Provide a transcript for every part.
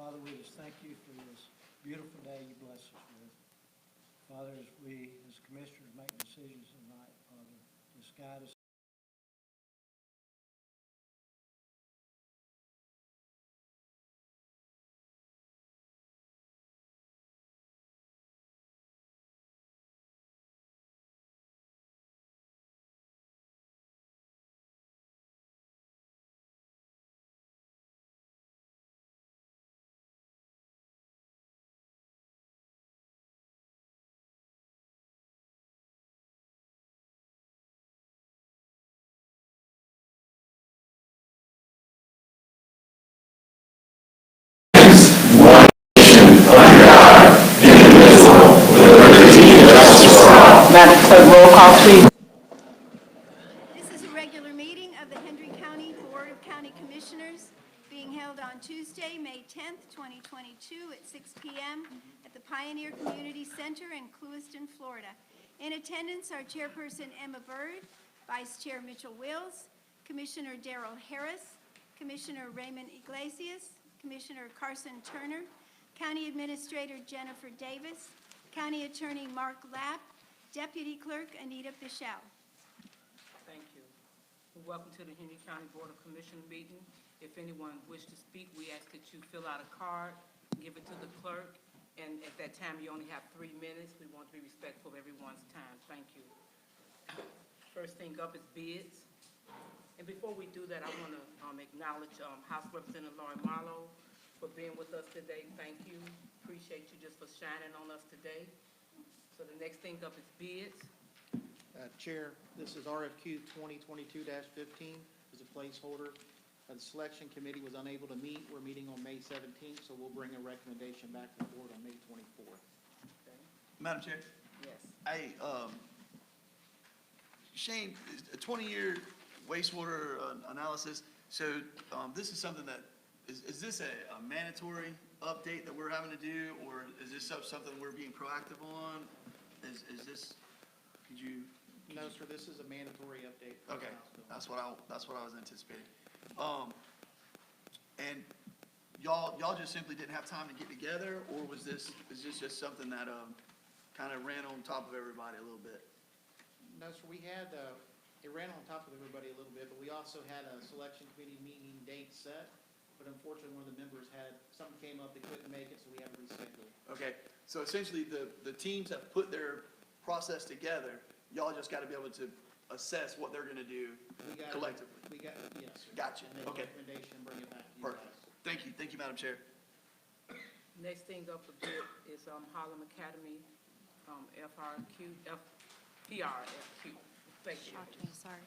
Father, we just thank you for this beautiful day you bless us with. Father, as we, as commissioners, make decisions tonight, Father, just guide us. Madam Clerk, roll call, please. This is a regular meeting of the Hendry County Board of County Commissioners being held on Tuesday, May 10th, 2022 at 6 p.m. at the Pioneer Community Center in Clewiston, Florida. In attendance are Chairperson Emma Bird, Vice Chair Mitchell Wills, Commissioner Darrell Harris, Commissioner Raymond Iglesias, Commissioner Carson Turner, County Administrator Jennifer Davis, County Attorney Mark Lapp, Deputy Clerk Anita Bichelle. Thank you. Welcome to the Hendry County Board of Commission meeting. If anyone wishes to speak, we ask that you fill out a card, give it to the clerk, and at that time, you only have 3 minutes. We want to be respectful of everyone's time. Thank you. First thing up is bids. And before we do that, I want to acknowledge House Representative Laurie Marlowe for being with us today. Thank you. Appreciate you just for shining on us today. So the next thing up is bids. Chair, this is RFQ 2022-15 as a placeholder. The selection committee was unable to meet. We're meeting on May 17th, so we'll bring a recommendation back to the board on May 24th. Okay. Madam Chair, Yes. Shane, a 20-year wastewater analysis. So this is something that, is this a mandatory update that we're having to do, or is this something we're being proactive on? Is this, could you? No, sir, this is a mandatory update. For Okay, the House bill. that's what I was anticipating. And y'all just simply didn't have time to get together, or is this just something that kind of ran on top of everybody a little bit? No, sir, we had, it ran on top of everybody a little bit, but we also had a selection committee meeting date set. But unfortunately, one of the members something came up, they couldn't make it, so we had to reschedule. Okay, so essentially, the teams have put their process together. Y'all just got to be able to assess what they're going to do collectively. Yes, sir. Gotcha, And make a okay. recommendation, and bring it back to you Perfect. guys. Thank you, Madam Chair. Next thing up for bid is Harlem Academy, PRFQ. Thank you. Shocked me, sorry.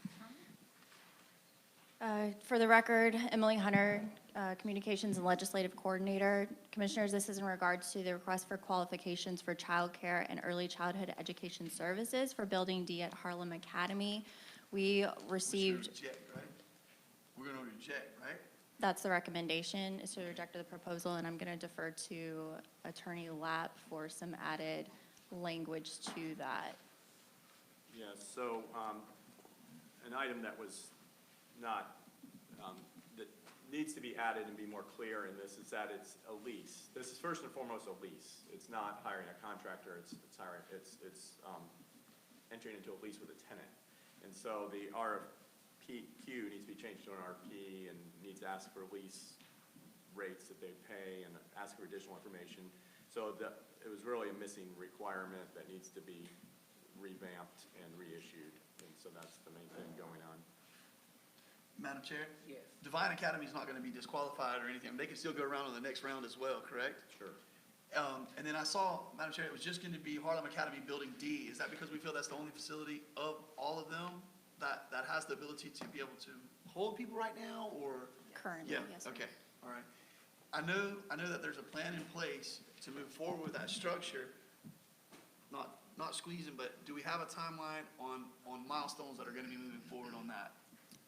For the record, Emily Hunter, Communications and Legislative Coordinator. Commissioners, this is in regards to the request for qualifications for childcare and early childhood education services for Building D at Harlem Academy. We received, We're going to reject, right? that's the recommendation, is to reject the proposal, and I'm going to defer to Attorney Lapp for some added language to that. Yes, so an item that was not, that needs to be added and be more clear in this is that it's a lease. This is first and foremost a lease. It's not hiring a contractor, it's entering into a lease with a tenant. And so the RFQ needs to be changed to an RFP and needs to ask for lease rates that they pay and ask for additional information. So it was really a missing requirement that needs to be revamped and reissued. And so that's the main thing going on. Madam Chair? Yes. Divine Academy is not going to be disqualified or anything. They can still go around on the next round as well, correct? Sure. And then I saw, Madam Chair, it was just going to be Harlem Academy Building D. Is that because we feel that's the only facility of all of them that has the ability to be able to hold people right now, or? Currently, Yeah, yes, sir. okay, all right. I know that there's a plan in place to move forward with that structure, not squeezing, but do we have a timeline on milestones that are going to be moving forward on that?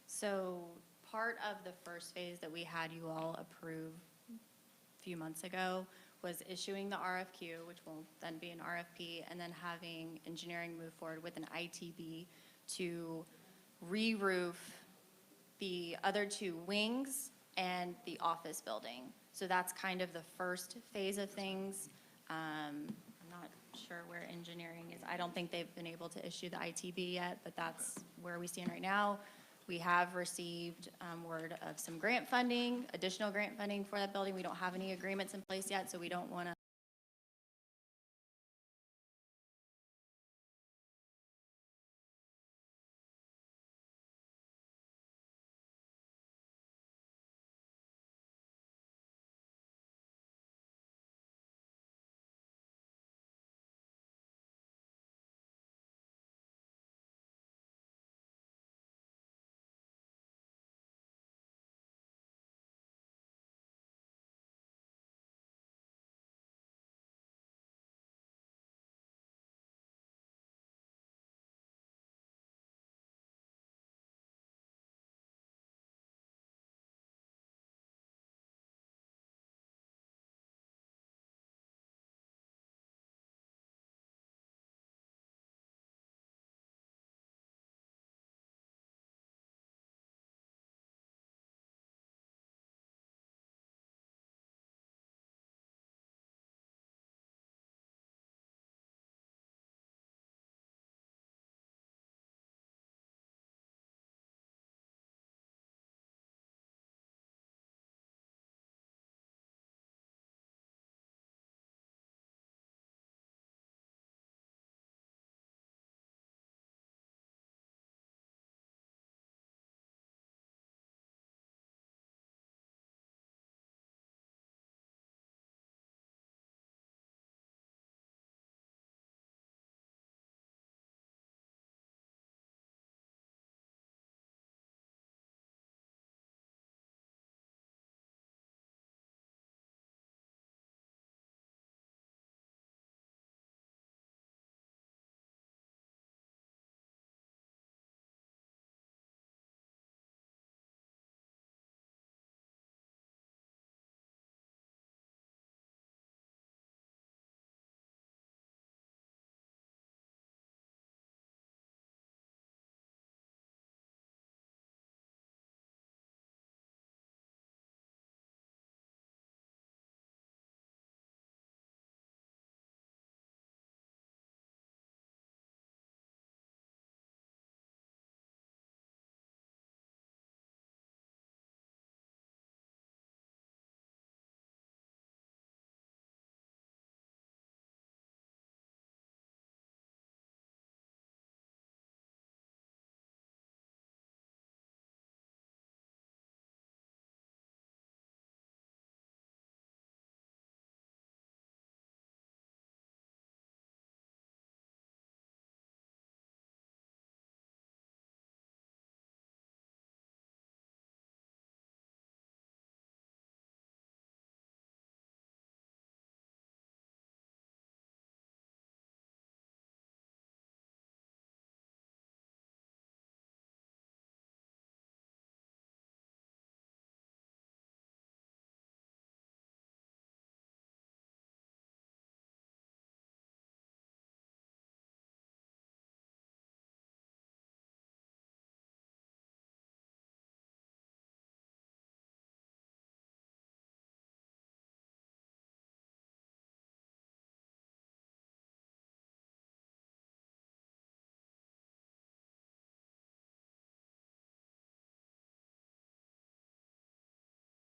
So part of the first phase that we had you all approve a few months ago was issuing the RFQ, which will then be an RFP, and then having engineering move forward with an ITB to re-roof the other two wings and the office building. So that's kind of the first phase of things. I'm not sure where engineering is. I don't think they've been able to issue the ITB yet, but that's where we stand right now. We have received word of some grant funding, additional grant funding for that building. We don't have any agreements in place yet, so we don't want to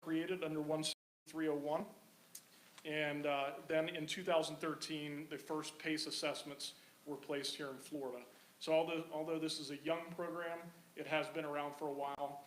created under 16301. And then in 2013, the first PACE assessments were placed here in Florida. So although this is a young program, it has been around for a while.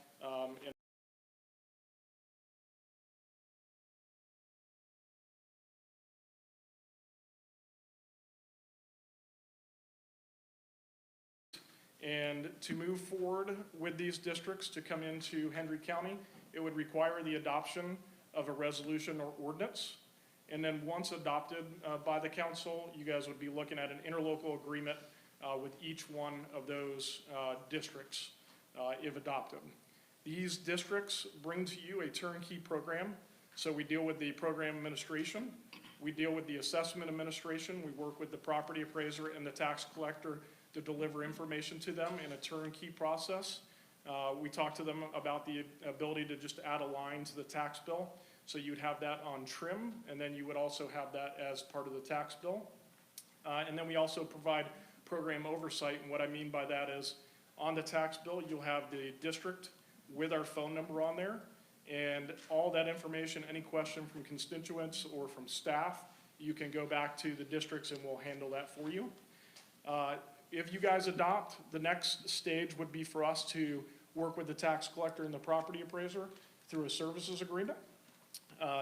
And to move forward with these districts to come into Hendry County, it would require the adoption of a resolution or ordinance. And then once adopted by the council, you guys would be looking at an interlocal agreement with each one of those districts if adopted. These districts bring to you a turnkey program. So we deal with the program administration, we deal with the assessment administration, we work with the property appraiser and the tax collector to deliver information to them in a turnkey process. We talked to them about the ability to just add a line to the tax bill. So you'd have that on trim, and then you would also have that as part of the tax bill. And then we also provide program oversight, and what I mean by that is on the tax bill, you'll have the district with our phone number on there, and all that information, any question from constituents or from staff, you can go back to the districts and we'll handle that for you. If you guys adopt, the next stage would be for us to work with the tax collector and the property appraiser through a services agreement.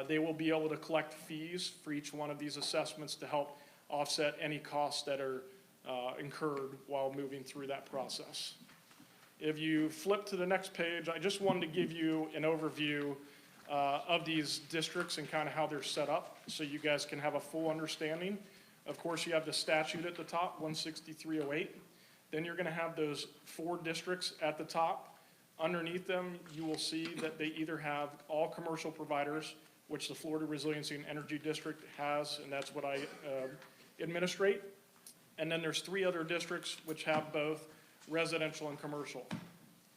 They will be able to collect fees for each one of these assessments to help offset any costs that are incurred while moving through that process. If you flip to the next page, I just wanted to give you an overview of these districts and kind of how they're set up so you guys can have a full understanding. Of course, you have the statute at the top, 16308. Then you're going to have those 4 districts at the top. Underneath them, you will see that they either have all commercial providers, which the Florida Resiliency and Energy District has, and that's what I administrate. And then there's 3 other districts which have both residential and commercial.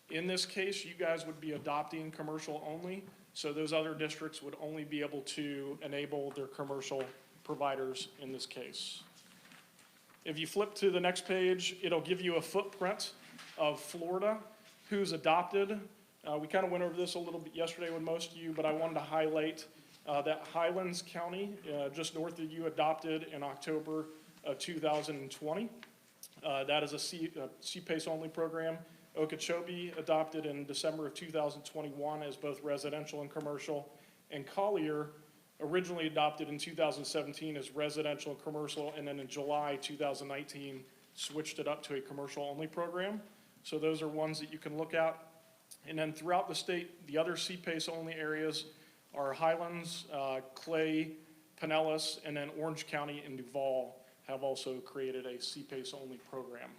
In this case, you guys would be adopting commercial only, so those other districts would only be able to enable their commercial providers in this case. If you flip to the next page, it'll give you a footprint of Florida, who's adopted. We kind of went over this a little bit yesterday with most of you, but I wanted to highlight that Highlands County, just north of you, adopted in October of 2020. That is a CPACE only program. Okeechobee adopted in December of 2021 as both residential and commercial. And Collier originally adopted in 2017 as residential and commercial, and then in July 2019 switched it up to a commercial only program. So those are ones that you can look at. And then throughout the state, the other CPACE only areas are Highlands, Clay, Pinellas, and then Orange County and Duval have also created a CPACE only program.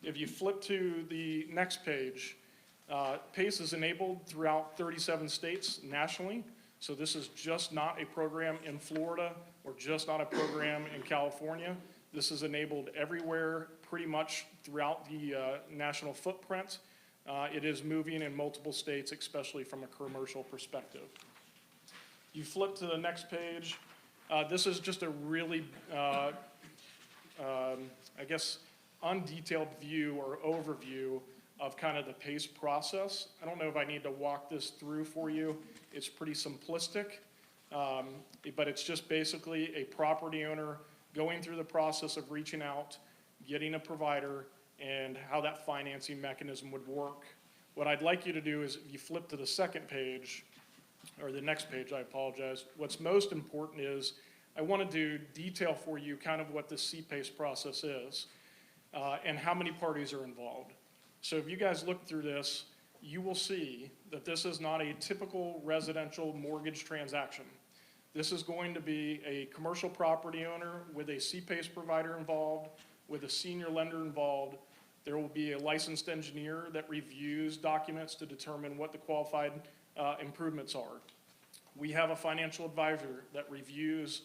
If you flip to the next page, PACE is enabled throughout 37 states nationally. So this is just not a program in Florida or just not a program in California. This is enabled everywhere, pretty much throughout the national footprint. It is moving in multiple states, especially from a commercial perspective. You flip to the next page. This is just a really, I guess, undetailed view or overview of kind of the PACE process. I don't know if I need to walk this through for you. It's pretty simplistic, but it's just basically a property owner going through the process of reaching out, getting a provider, and how that financing mechanism would work. What I'd like you to do is, if you flip to the second page, or the next page, I apologize. What's most important is I want to detail for you kind of what the CPACE process is and how many parties are involved. So if you guys look through this, you will see that this is not a typical residential mortgage transaction. This is going to be a commercial property owner with a CPACE provider involved, with a senior lender involved. There will be a licensed engineer that reviews documents to determine what the qualified improvements are. We have a financial advisor that reviews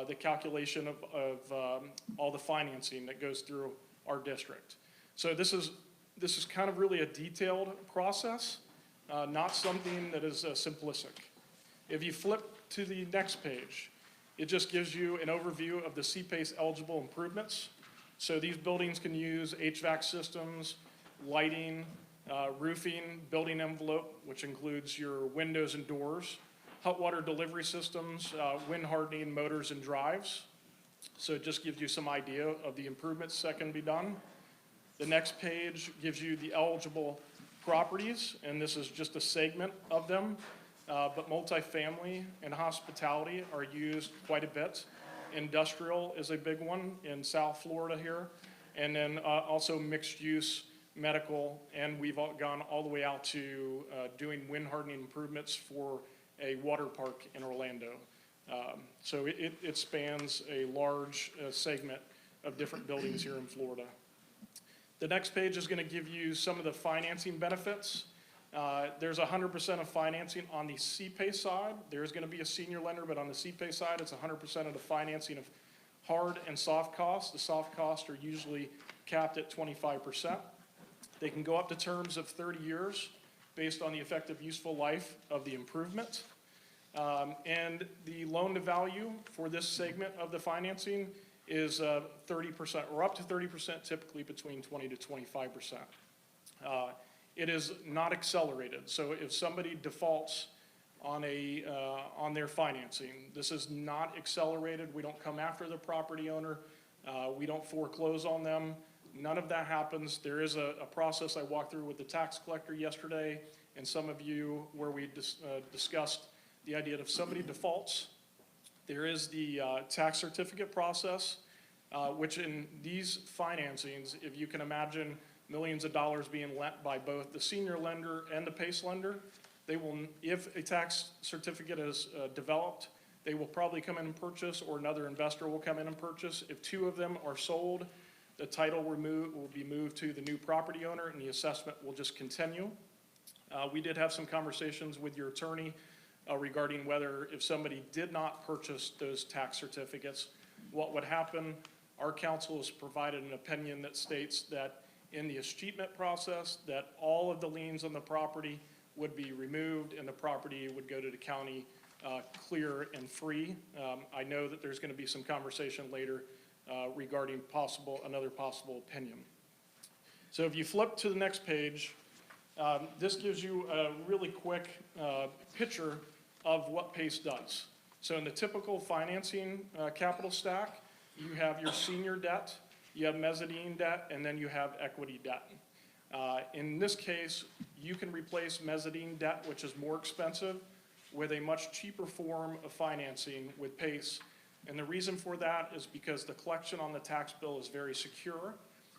the calculation of all the financing that goes through our district. So this is kind of really a detailed process, not something that is simplistic. If you flip to the next page, it just gives you an overview of the CPACE eligible improvements. So these buildings can use HVAC systems, lighting, roofing, building envelope, which includes your windows and doors, hot water delivery systems, wind hardening motors and drives. So it just gives you some idea of the improvements that can be done. The next page gives you the eligible properties, and this is just a segment of them, but multifamily and hospitality are used quite a bit. Industrial is a big one in South Florida here, and then also mixed use, medical, and we've gone all the way out to doing wind hardening improvements for a water park in Orlando. So it spans a large segment of different buildings here in Florida. The next page is going to give you some of the financing benefits. There's 100% of financing on the CPACE side. There's going to be a senior lender, but on the CPACE side, it's 100% of the financing of hard and soft costs. The soft costs are usually capped at 25%. They can go up to terms of 30 years based on the effective useful life of the improvement. And the loan to value for this segment of the financing is 30%, or up to 30%, typically between 20 to 25%. It is not accelerated. So if somebody defaults on their financing, this is not accelerated. We don't come after the property owner. We don't foreclose on them. None of that happens. There is a process I walked through with the tax collector yesterday, and some of you, where we discussed the idea that if somebody defaults, there is the tax certificate process, which in these financings, if you can imagine millions of dollars being lent by both the senior lender and the PACE lender, they will, if a tax certificate is developed, they will probably come in and purchase, or another investor will come in and purchase. If two of them are sold, the title will be moved to the new property owner, and the assessment will just continue. We did have some conversations with your attorney regarding whether, if somebody did not purchase those tax certificates, what would happen. Our counsel has provided an opinion that states that in the escheatment process, that all of the liens on the property would be removed and the property would go to the county clear and free. I know that there's going to be some conversation later regarding another possible opinion. So if you flip to the next page, this gives you a really quick picture of what PACE does. So in the typical financing capital stack, you have your senior debt, you have mezzanine debt, and then you have equity debt. In this case, you can replace mezzanine debt, which is more expensive, with a much cheaper form of financing with PACE. And the reason for that is because the collection on the tax bill is very secure.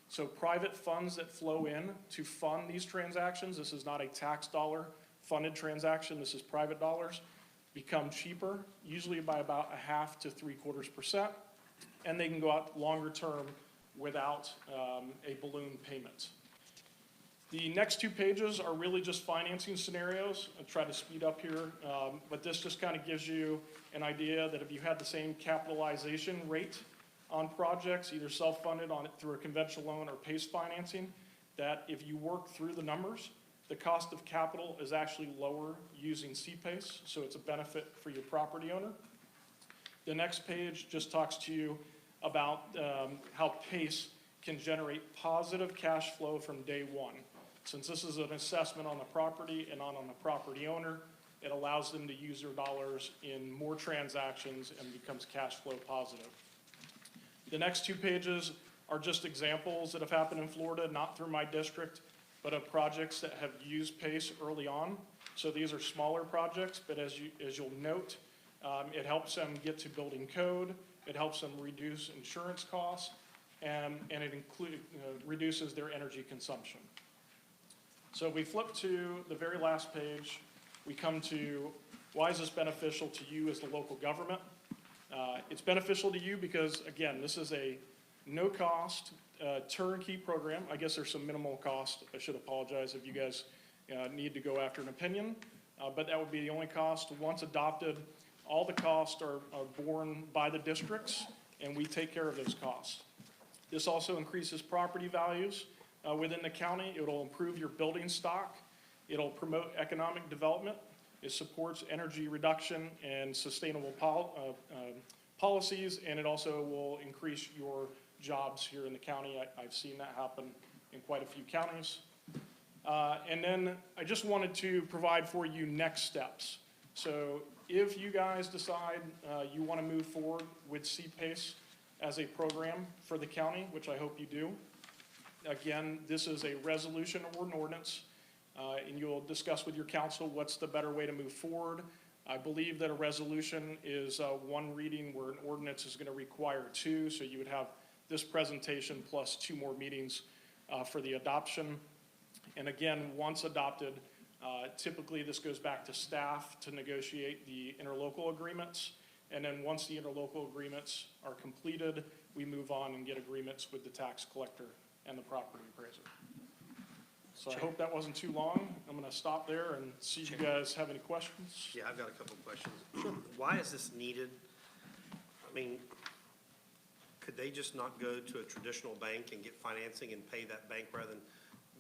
So private funds that flow in to fund these transactions, this is not a tax dollar funded transaction, this is private dollars, become cheaper, usually by about 0.5 to 0.75%, and they can go out longer term without a balloon payment. The next two pages are really just financing scenarios. I'll try to speed up here, but this just kind of gives you an idea that if you had the same capitalization rate on projects, either self-funded on it through a conventional loan or PACE financing, that if you work through the numbers, the cost of capital is actually lower using CPACE, so it's a benefit for your property owner. The next page just talks to you about how PACE can generate positive cash flow from day one. Since this is an assessment on the property and not on the property owner, it allows them to use their dollars in more transactions and becomes cash flow positive. The next two pages are just examples that have happened in Florida, not through my district, but of projects that have used PACE early on. So these are smaller projects, but as you'll note, it helps them get to building code, it helps them reduce insurance costs, and it reduces their energy consumption. So if we flip to the very last page, we come to why is this beneficial to you as the local government? It's beneficial to you because, again, this is a no-cost turnkey program. I guess there's some minimal cost. I should apologize if you guys need to go after an opinion, but that would be the only cost. Once adopted, all the costs are borne by the districts, and we take care of those costs. This also increases property values within the county. It'll improve your building stock. It'll promote economic development. It supports energy reduction and sustainable policies, and it also will increase your jobs here in the county. I've seen that happen in quite a few counties. And then I just wanted to provide for you next steps. So if you guys decide you want to move forward with CPACE as a program for the county, which I hope you do, again, this is a resolution or an ordinance, and you'll discuss with your council what's the better way to move forward. I believe that a resolution is one reading where an ordinance is going to require two, so you would have this presentation plus 2 more meetings for the adoption. And again, once adopted, typically this goes back to staff to negotiate the interlocal agreements. And then once the interlocal agreements are completed, we move on and get agreements with the tax collector and the property appraiser. So I hope that wasn't too long. I'm going to stop there and see if you guys have any questions. Yeah, I've got a couple of questions. Why is this needed? I mean, could they just not go to a traditional bank and get financing and pay that bank rather than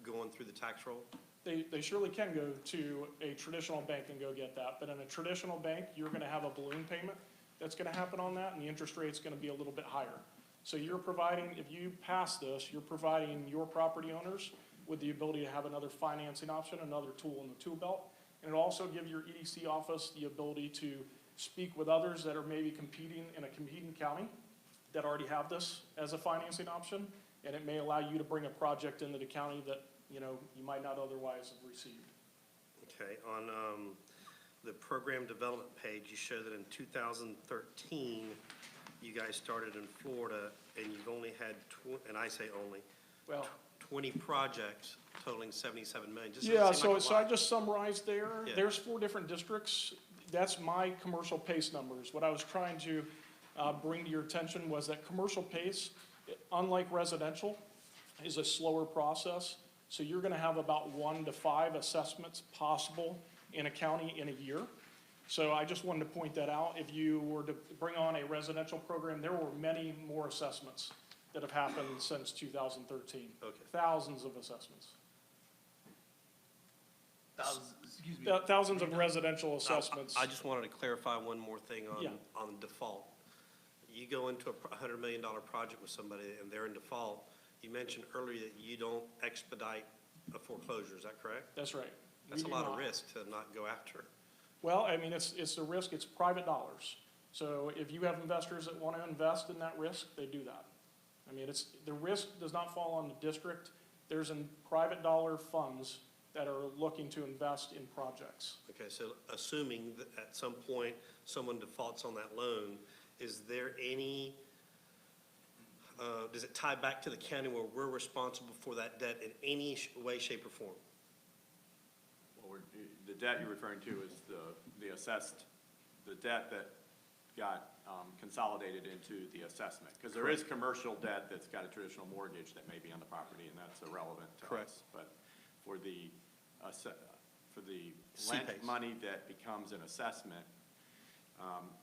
going through the tax roll? They surely can go to a traditional bank and go get that, but in a traditional bank, you're gonna have a balloon payment that's gonna happen on that, and the interest rate's gonna be a little bit higher. So you're providing, if you pass this, you're providing your property owners with the ability to have another financing option, another tool in the tool belt. And it'll also give your EDC office the ability to speak with others that are maybe competing in a competing county that already have this as a financing option. And it may allow you to bring a project into the county that, you know, you might not otherwise have received. Okay, on the program development page, you show that in 2013, you guys started in Florida, and you've only had, and I say only, Well, 20 projects totaling 77 million. Just yeah, doesn't seem like a so I lot. just summarized there. Yeah. There's 4 different districts. That's my commercial pace numbers. What I was trying to bring to your attention was that commercial pace, unlike residential, is a slower process. So you're gonna have about 1 to 5 assessments possible in a county in a year. So I just wanted to point that out. If you were to bring on a residential program, there were many more assessments that have happened since 2013. Okay. Thousands of assessments. Excuse me. Thousands of residential assessments. I just wanted to clarify one more thing Yeah. on default. You go into a $100 million project with somebody and they're in default, you mentioned earlier that you don't expedite a foreclosure, is that correct? That's right. That's a We do lot of not. risk to not go after. Well, I mean, it's a risk, it's private dollars. So if you have investors that want to invest in that risk, they do that. I mean, the risk does not fall on the district. There's in private dollar funds that are looking to invest in projects. Okay, so assuming that at some point someone defaults on that loan, is there any, does it tie back to the county where we're responsible for that debt in any way, shape, or form? Well, the debt you're referring to is the assessed, the debt that got consolidated into the assessment. Because there is commercial debt that's got a traditional mortgage that may be on the property, and that's irrelevant to Correct. us. But for the C-PACE. lent money that becomes an assessment,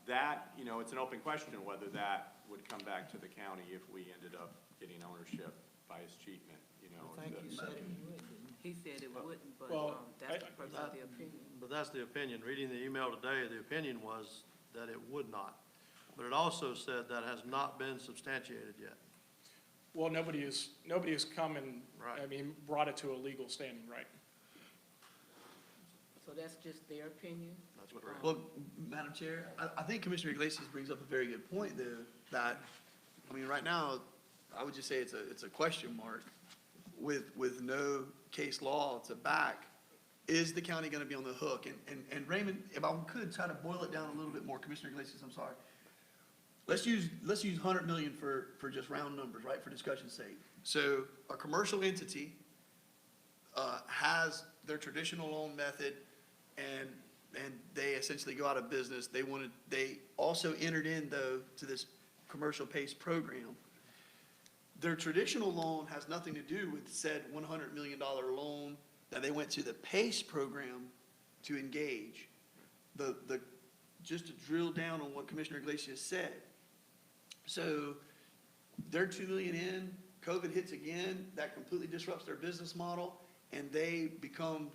that, you know, it's an open question whether that would come back to the county if we ended up getting ownership by escheatment, you know. I think you said it would, didn't you? He said it wouldn't, but Well, that's the person, the opinion. But that's the opinion. Reading the email today, the opinion was that it would not. But it also said that has not been substantiated yet. Well, nobody has come and, Right. I mean, brought it to a legal standing, right? So that's just their opinion? That's correct. Well, Madam Chair, I think Commissioner Iglesias brings up a very good point there, that, I mean, right now, I would just say it's a question mark with no case law to back. Is the county gonna be on the hook? And Raymond, if I could try to boil it down a little bit more, Commissioner Iglesias, I'm sorry. Let's use 100 million for just round numbers, right, for discussion's sake. So a commercial entity has their traditional loan method, and they essentially go out of business. They also entered in, though, to this commercial PACE program. Their traditional loan has nothing to do with said $100 million loan that they went to the PACE program to engage. Just to drill down on what Commissioner Iglesias said. So they're 2 million in, COVID hits again, that completely disrupts their business model, and they become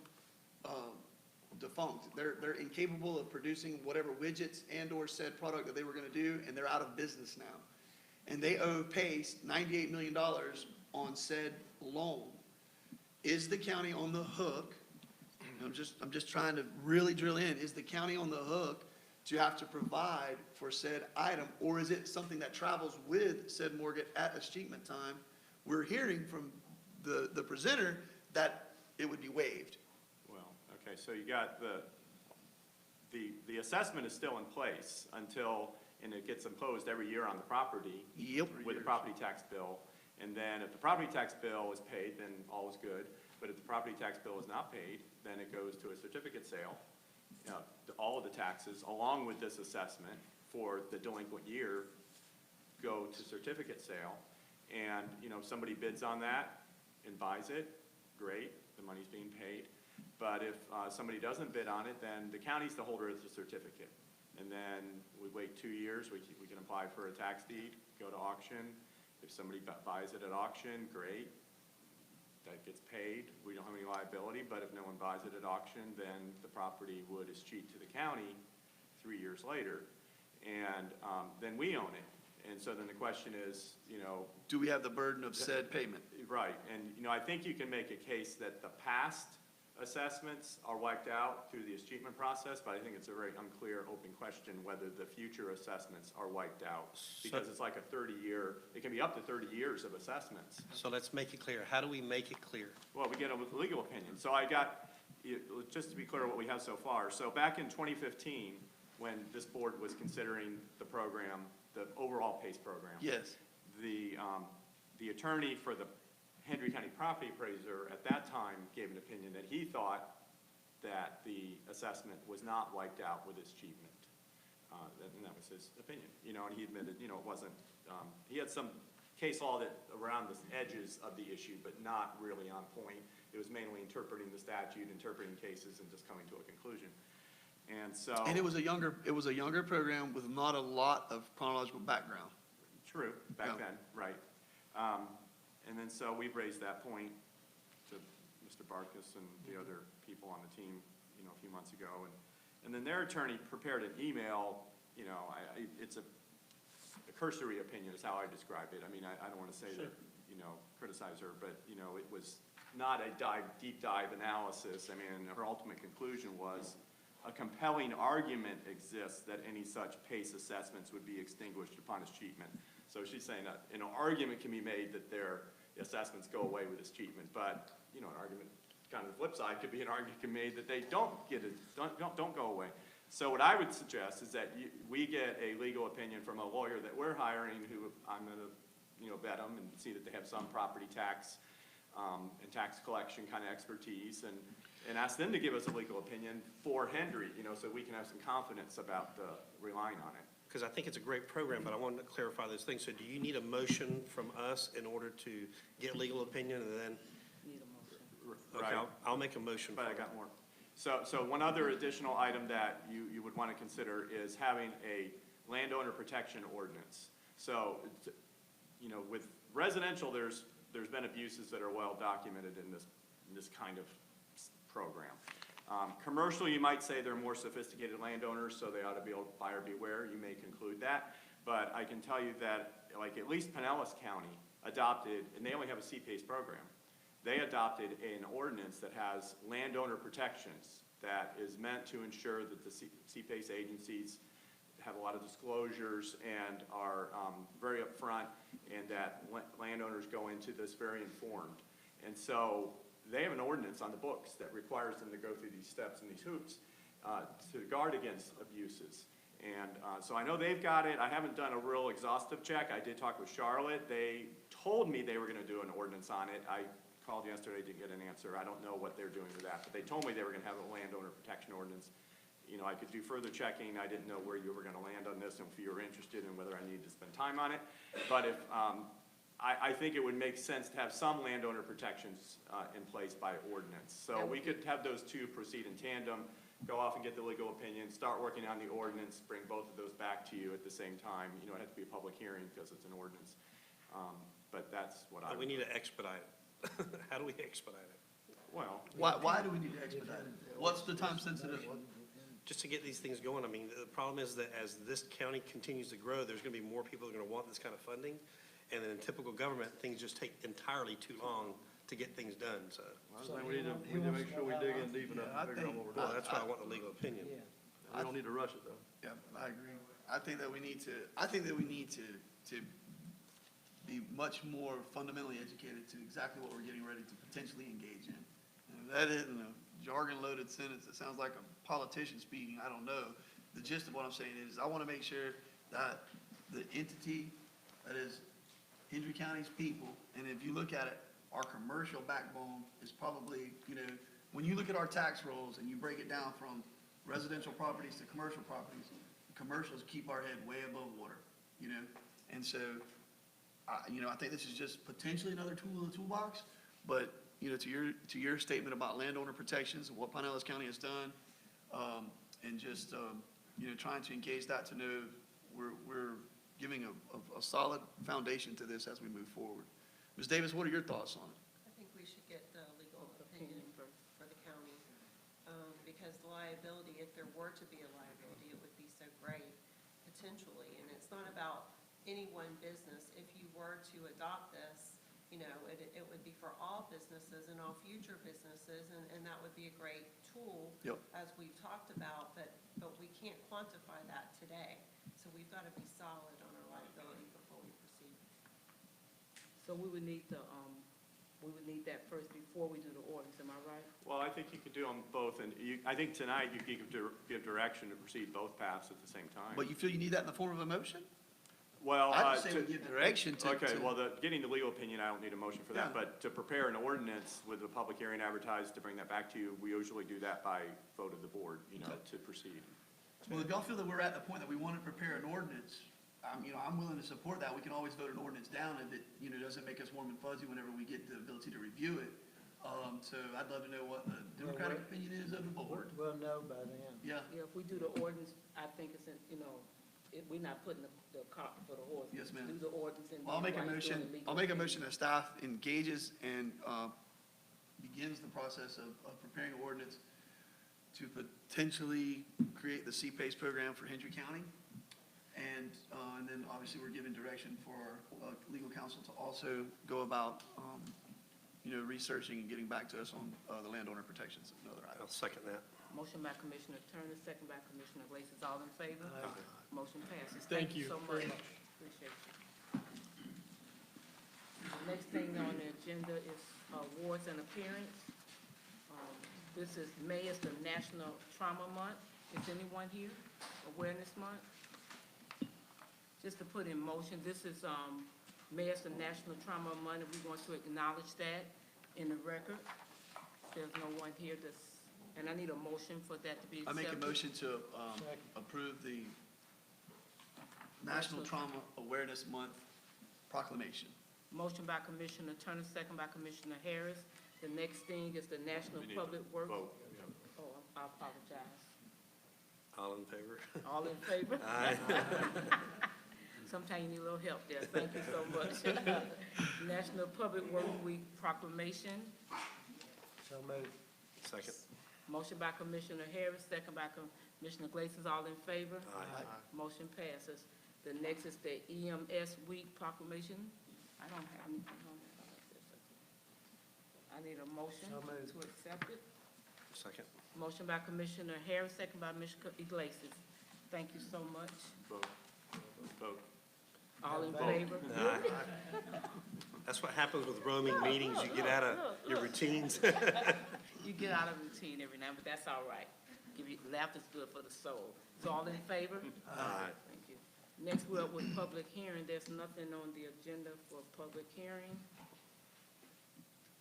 defunct. They're incapable of producing whatever widgets and/or said product that they were gonna do, and they're out of business now. And they owe PACE $98 million on said loan. Is the county on the hook? I'm just trying to really drill in. Is the county on the hook to have to provide for said item, or is it something that travels with said mortgage at escheatment time? We're hearing from the presenter that it would be waived. Well, okay, so you got the assessment is still in place until, and it gets imposed every year on the property. Yep. With the property tax bill. And then if the property tax bill is paid, then all is good. But if the property tax bill is not paid, then it goes to a certificate sale. All of the taxes, along with this assessment for the delinquent year, go to certificate sale. And, you know, if somebody bids on that and buys it, great, the money's being paid. But if somebody doesn't bid on it, then the county's the holder of the certificate. And then we wait 2 years, we can apply for a tax deed, go to auction. If somebody buys it at auction, great. that gets paid. We don't have any liability, but if no one buys it at auction, then the property would escheat to the county 3 years later, and then we own it. And so then the question is, Do we have the burden of said payment? right, and, I think you can make a case that the past assessments are wiped out through the escheatment process, but I think it's a very unclear, open question whether the future assessments are wiped out, because it's like a 30-year, it can be up to 30 years of assessments. So let's make it clear. How do we make it clear? Well, we get a legal opinion. So I got, just to be clear what we have so far. So back in 2015, when this board was considering the program, the overall PACE program. Yes. The attorney for the Hendry County property appraiser at that time gave an opinion that he thought that the assessment was not wiped out with escheatment. And that was his opinion, and he admitted, it wasn't, he had some case law that around the edges of the issue, but not really on point. It was mainly interpreting the statute, interpreting cases, and just coming to a conclusion. And so. And it was a younger program with not a lot of chronological background. True, back Yeah. then, right. And then so we raised that point to Mr. Barkus and the other people on the team, a few months ago. And then their attorney prepared an email, it's a cursory opinion is how I describe it. I mean, I don't want to say that, criticize her, but, it was not a deep dive analysis. I mean, her ultimate conclusion was a compelling argument exists that any such PACE assessments would be extinguished upon escheatment. So she's saying that an argument can be made that their assessments go away with escheatment, but, an argument, kind of the flip side, could be an argument can be made that they don't go away. So what I would suggest is that we get a legal opinion from a lawyer that we're hiring, who I'm going to, vet them and see that they have some property tax and tax collection kind of expertise, and ask them to give us a legal opinion for Hendry, so we can have some confidence about relying on it. Because I think it's a great program, but I wanted to clarify those things. So do you need a motion from us in order to get legal opinion, and then? Need a motion. Okay, Right. I'll make a motion. But for I it. got more. So one other additional item that you would want to consider is having a landowner protection ordinance. So, with residential, there's been abuses that are well documented in this kind of program. Commercial, you might say they're more sophisticated landowners, so they ought to be able to buyer beware. You may conclude that. But I can tell you that, like, at least Pinellas County adopted, and they only have a CPACE program, they adopted an ordinance that has landowner protections that is meant to ensure that the CPACE agencies have a lot of disclosures and are very upfront, and that landowners go into this very informed. And so they have an ordinance on the books that requires them to go through these steps and these hoops to guard against abuses. And so I know they've got it. I haven't done a real exhaustive check. I did talk with Charlotte. They told me they were going to do an ordinance on it. I called yesterday, didn't get an answer. I don't know what they're doing with that, but they told me they were going to have a landowner protection ordinance. I could do further checking. I didn't know where you were going to land on this and if you were interested and whether I needed to spend time on it. But if I think it would make sense to have some landowner protections in place by ordinance. So we could have those two proceed in tandem, go off and get the legal opinion, start working on the ordinance, bring both of those back to you at the same time. It has to be a public hearing because it's an ordinance. But that's what I But would. we need to expedite it. How do we expedite it? Well, Why do we need to expedite it? What's the time sensitive? Just to get these things going. I mean, the problem is that as this county continues to grow, there's going to be more people that are going to want this kind of funding. And then in typical government, things just take entirely too long to get things done, so. I think we need to make sure we dig in deep enough Yeah, I to figure out what we're Well, doing. that's why I want the legal opinion. Yeah. We don't need to rush it, though. Yeah, I agree. I think that we need to be much more fundamentally educated to exactly what we're getting ready to potentially engage in. And if that isn't a jargon-loaded sentence that sounds like a politician speaking, I don't know. The gist of what I'm saying is I want to make sure that the entity that is Hendry County's people, and if you look at it, our commercial backbone is probably, when you look at our tax rolls and you break it down from residential properties to commercial properties, commercials keep our head way above water, And so, I think this is just potentially another tool in the toolbox, but, to your statement about landowner protections and what Pinellas County has done, and just, trying to engage that to know we're giving a solid foundation to this as we move forward. Ms. Davis, what are your thoughts on it? I think we should get because the liability, if there were to be a liability, it would be so great, potentially. And it's not about any one business. If you were to adopt this, you know, it would be for all businesses and all future businesses, and that would be a great tool, Yep. as we've talked about, but we can't quantify that today. So we've got to be solid on our liability before we proceed. So we would need that first before we do the ordinance, am I right? Well, I think you could do them both, and I think tonight you could give direction to proceed both paths at the same time. But you feel you need that in the form of a motion? Well, I just say we give direction to. okay, well, getting the legal opinion, I don't need a motion for that, Yeah. but to prepare an ordinance with a public hearing advertised to bring that back to you, we usually do that by vote of the board, you know, Okay. to proceed. Well, if y'all feel that we're at the point that we want to prepare an ordinance, you know, I'm willing to support that. We can always vote an ordinance down if it, you know, doesn't make us warm and fuzzy whenever we get the ability to review it. So I'd love to know what the Democratic opinion is of the board. We'll know by then. Yeah, Yeah, if we do the ordinance, I think it's, you know, we're not putting the cart before the horse. Yes, ma'am. Do the ordinance and. well, I'll then make a write motion, doing the legal I'll make a opinion. motion that staff engages and, begins the process of preparing an ordinance to potentially create the CPACE program for Hendry County. And then obviously we're giving direction for our legal counsel to also go about, you know, researching and getting back to us on the landowner protections and other I'll items. second that. Motion by Commissioner Turner, second by Commissioner Glacis, all in favor? Motion passes. Thank you so very much. much. Appreciate you. The next thing on the agenda is awards and appearance. This is, May is the National Trauma Month. Is anyone here? Awareness Month? Just to put in motion, this is, May is the National Trauma Month, and we want to acknowledge that in the record. There's no one here that's, and I need a motion for that to be I accepted. make a motion to Second. approve the National Trauma Awareness Month proclamation. Motion by Commissioner Turner, second by Commissioner Harris. The next thing is the National We need Public to Works. vote. Oh, I apologize. All in favor? All in favor? Aye. Sometimes you need a little help there. Thank you so much. National Public Works Week proclamation. So moved. Second. Motion by Commissioner Harris, second by Commissioner Glacis. All in favor? Aye. Motion passes. The next is the EMS Week proclamation. I don't have this. I need a motion So moved. to accept it. Second. Motion by Commissioner Harris, second by Commissioner Iglesias. Thank you so much. Vote. Vote. All in Vote. favor? Aye. That's what happens with roaming meetings. You get out of your routines. You get out of routine every now, but that's all right. Laughter's good for the soul. So all in favor? Aye. Thank you. Next, we're up with public hearing. There's nothing on the agenda for public hearing.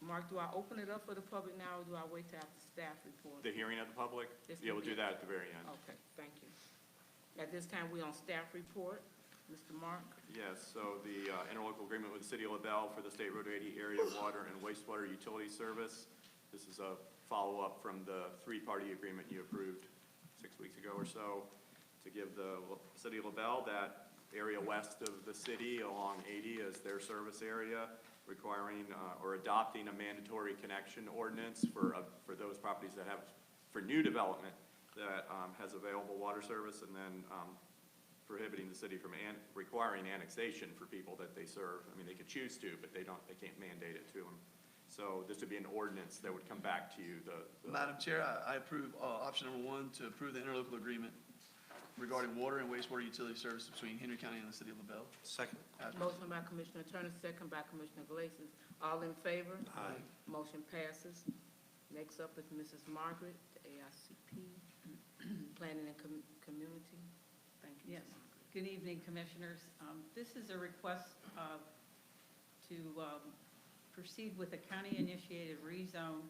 Mark, do I open it up for the public now, or do I wait till after staff report? The hearing of the public? Yes, Yeah, we'll do ma'am. that at the very end. Okay, thank you. At this time, we're on staff report. Mr. Mark? Yes, so the interlocal agreement with the City of LaBelle for the State Road 80 area water and wastewater utility service. This is a follow-up from the three-party agreement you approved 6 weeks ago or so to give the City of LaBelle that area west of the city along 80 as their service area, requiring or adopting a mandatory connection ordinance for those properties that have, for new development that has available water service, and then prohibiting the city from requiring annexation for people that they serve. I mean, they could choose to, but they can't mandate it to them. So this would be an ordinance that would come back to you. Madam Chair, I approve option number 1 to approve the interlocal agreement regarding water and wastewater utility services between Henry County and the City of LaBelle. Second. Motion by Commissioner Turner, second by Commissioner Glacis. All in favor? Aye. Motion passes. Next up is Mrs. Margaret, the AICP, Planning and Community. Thank you. Yes. Good evening, Commissioners. This is a request to proceed with a county-initiated rezone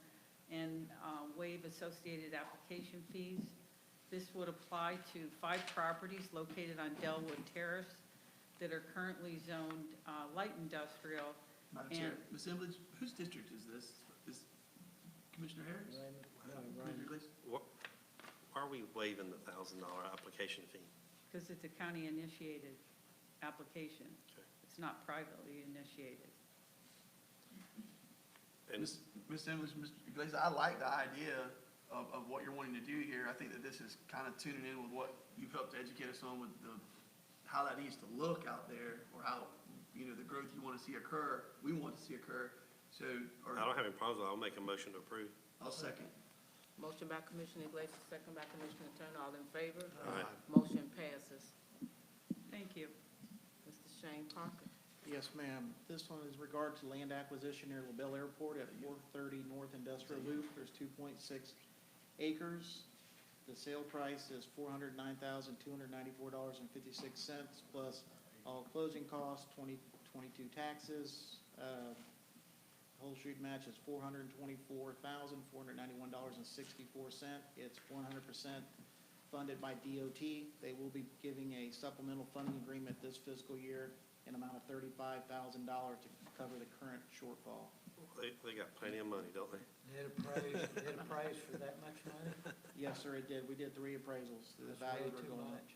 and waive associated application fees. This would apply to 5 properties located on Delwood Terrace that are currently zoned light industrial. Madam Chair, Ms. Emblidge, whose district is this? Is Commissioner Harris? Commissioner Iglesias? Why are we waiving the $1,000 application fee? Because it's a county-initiated application. Okay. It's not privately initiated. And Ms. Emblidge, Mr. Iglesias, I like the idea of what you're wanting to do here. I think that this is kind of tuning in with what you've helped to educate us on with how that needs to look out there, or how, the growth you want to see occur, we want to see occur. So, I don't have any problems with it. I'll make a motion to approve. I'll second. Motion by Commissioner Iglesias, second by Commissioner Turner. All in favor? Aye. Motion passes. Thank you. Mr. Shane Parker. Yes, ma'am. This one is regard to land acquisition near LaBelle Airport at 430 North Industrial Loop. There's 2.6 acres. The sale price is $409,294.56 plus all closing costs, 2022 taxes. Whole street match is $424,491.64. It's 100% funded by DOT. They will be giving a supplemental funding agreement this fiscal year in amount of $35,000 to cover the current shortfall. They got plenty of money, don't they? Net appraised for that much money? Yes, sir, it did. We did 3 appraisals. The That's way values are too going up. much.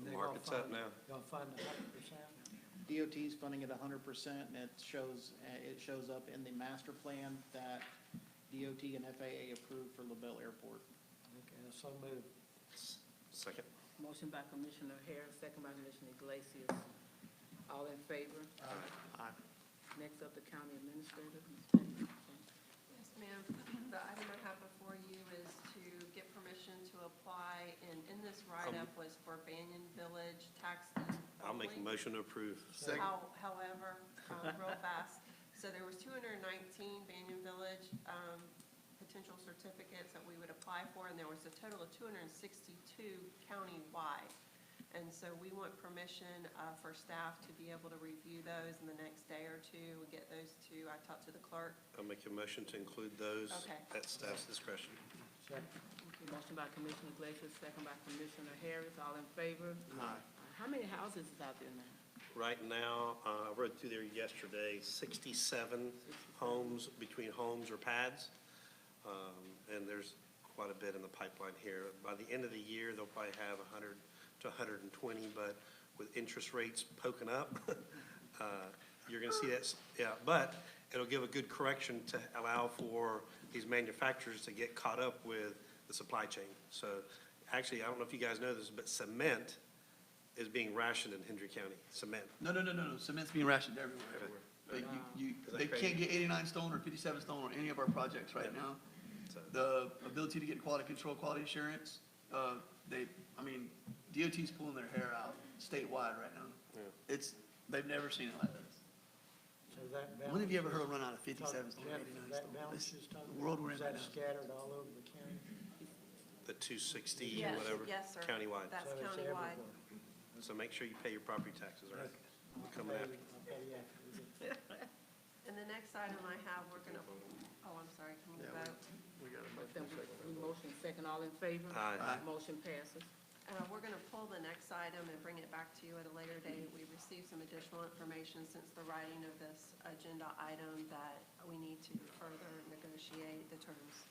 The They market's gonna up now. Gonna fund 100%? DOT's funding at 100%, and it shows up in the master plan that DOT and FAA approved for LaBelle Airport. Okay, so moved. Second. Motion by Commissioner Harris, second by Commissioner Iglesias. All in favor? Aye. Next up, the county administrator. Yes, ma'am. The item I have before you is to get permission to apply, and in this write-up was for Banyan Village tax lien I'll make a only. motion to approve. Second. However, real fast, so there was 219 Banyan Village potential certificates that we would apply for, and there was a total of 262 countywide. And so we want permission for staff to be able to review those in the next day or two, and get those to, I talked to the clerk. I'll make a motion to include those Okay. at staff's discretion. Second. Okay, motion by Commissioner Iglesias, second by Commissioner Harris. All in favor? Aye. How many houses is out there now? Right now, I rode through there yesterday, 67 homes, between homes or pads. And there's quite a bit in the pipeline here. By the end of the year, they'll probably have 100 to 120, but with interest rates poking up, you're gonna see that, yeah, but it'll give a good correction to allow for these manufacturers to get caught up with the supply chain. So, actually, I don't know if you guys know this, but cement is being rationed in Hendry County, cement. No. Cement's being rationed everywhere. Like they can't get 89 stone or 57 stone on any of our projects right now. So, The ability to get quality control, quality assurance, DOT's pulling their hair out statewide right now. Yeah. They've never seen it like this. So that balance. When have you ever heard a run out of 57 stone, Jennifer, 89 that stone? balance This- is talking the world about, we're is in right that now. scattered all over the county? the 260, Yes, whatever, yes, sir. countywide. That's So it's countywide. everywhere. So make sure you pay your property taxes, all right? I'll Coming pay after. you- I'll pay you after we get And the next item I have, we're gonna, oh, I'm sorry, can we vote? We got a Then motion second. we motion second. All in favor? Aye. Motion passes. We're gonna pull the next item and bring it back to you at a later date. We received some additional information since the writing of this agenda item that we need to further negotiate the terms.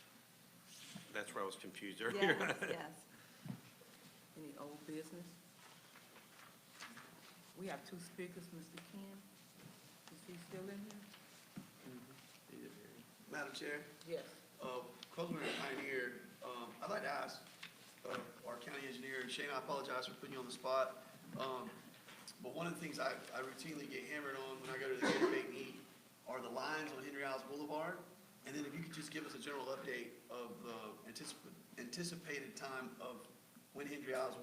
That's where I was confused earlier. Yes, yes. Any old business? We have 2 speakers, Mr. Ken. Is he still in here? Madam Chair, Yes. Closing with Pioneer, I'd like to ask our county engineer, Shane, I apologize for putting you on the spot, but one of the things I routinely get hammered on when I go to the Gator Bait meet are the lines on Henry Isles Boulevard, and then if you could just give us a general update of the anticipated time of when Hendry Isles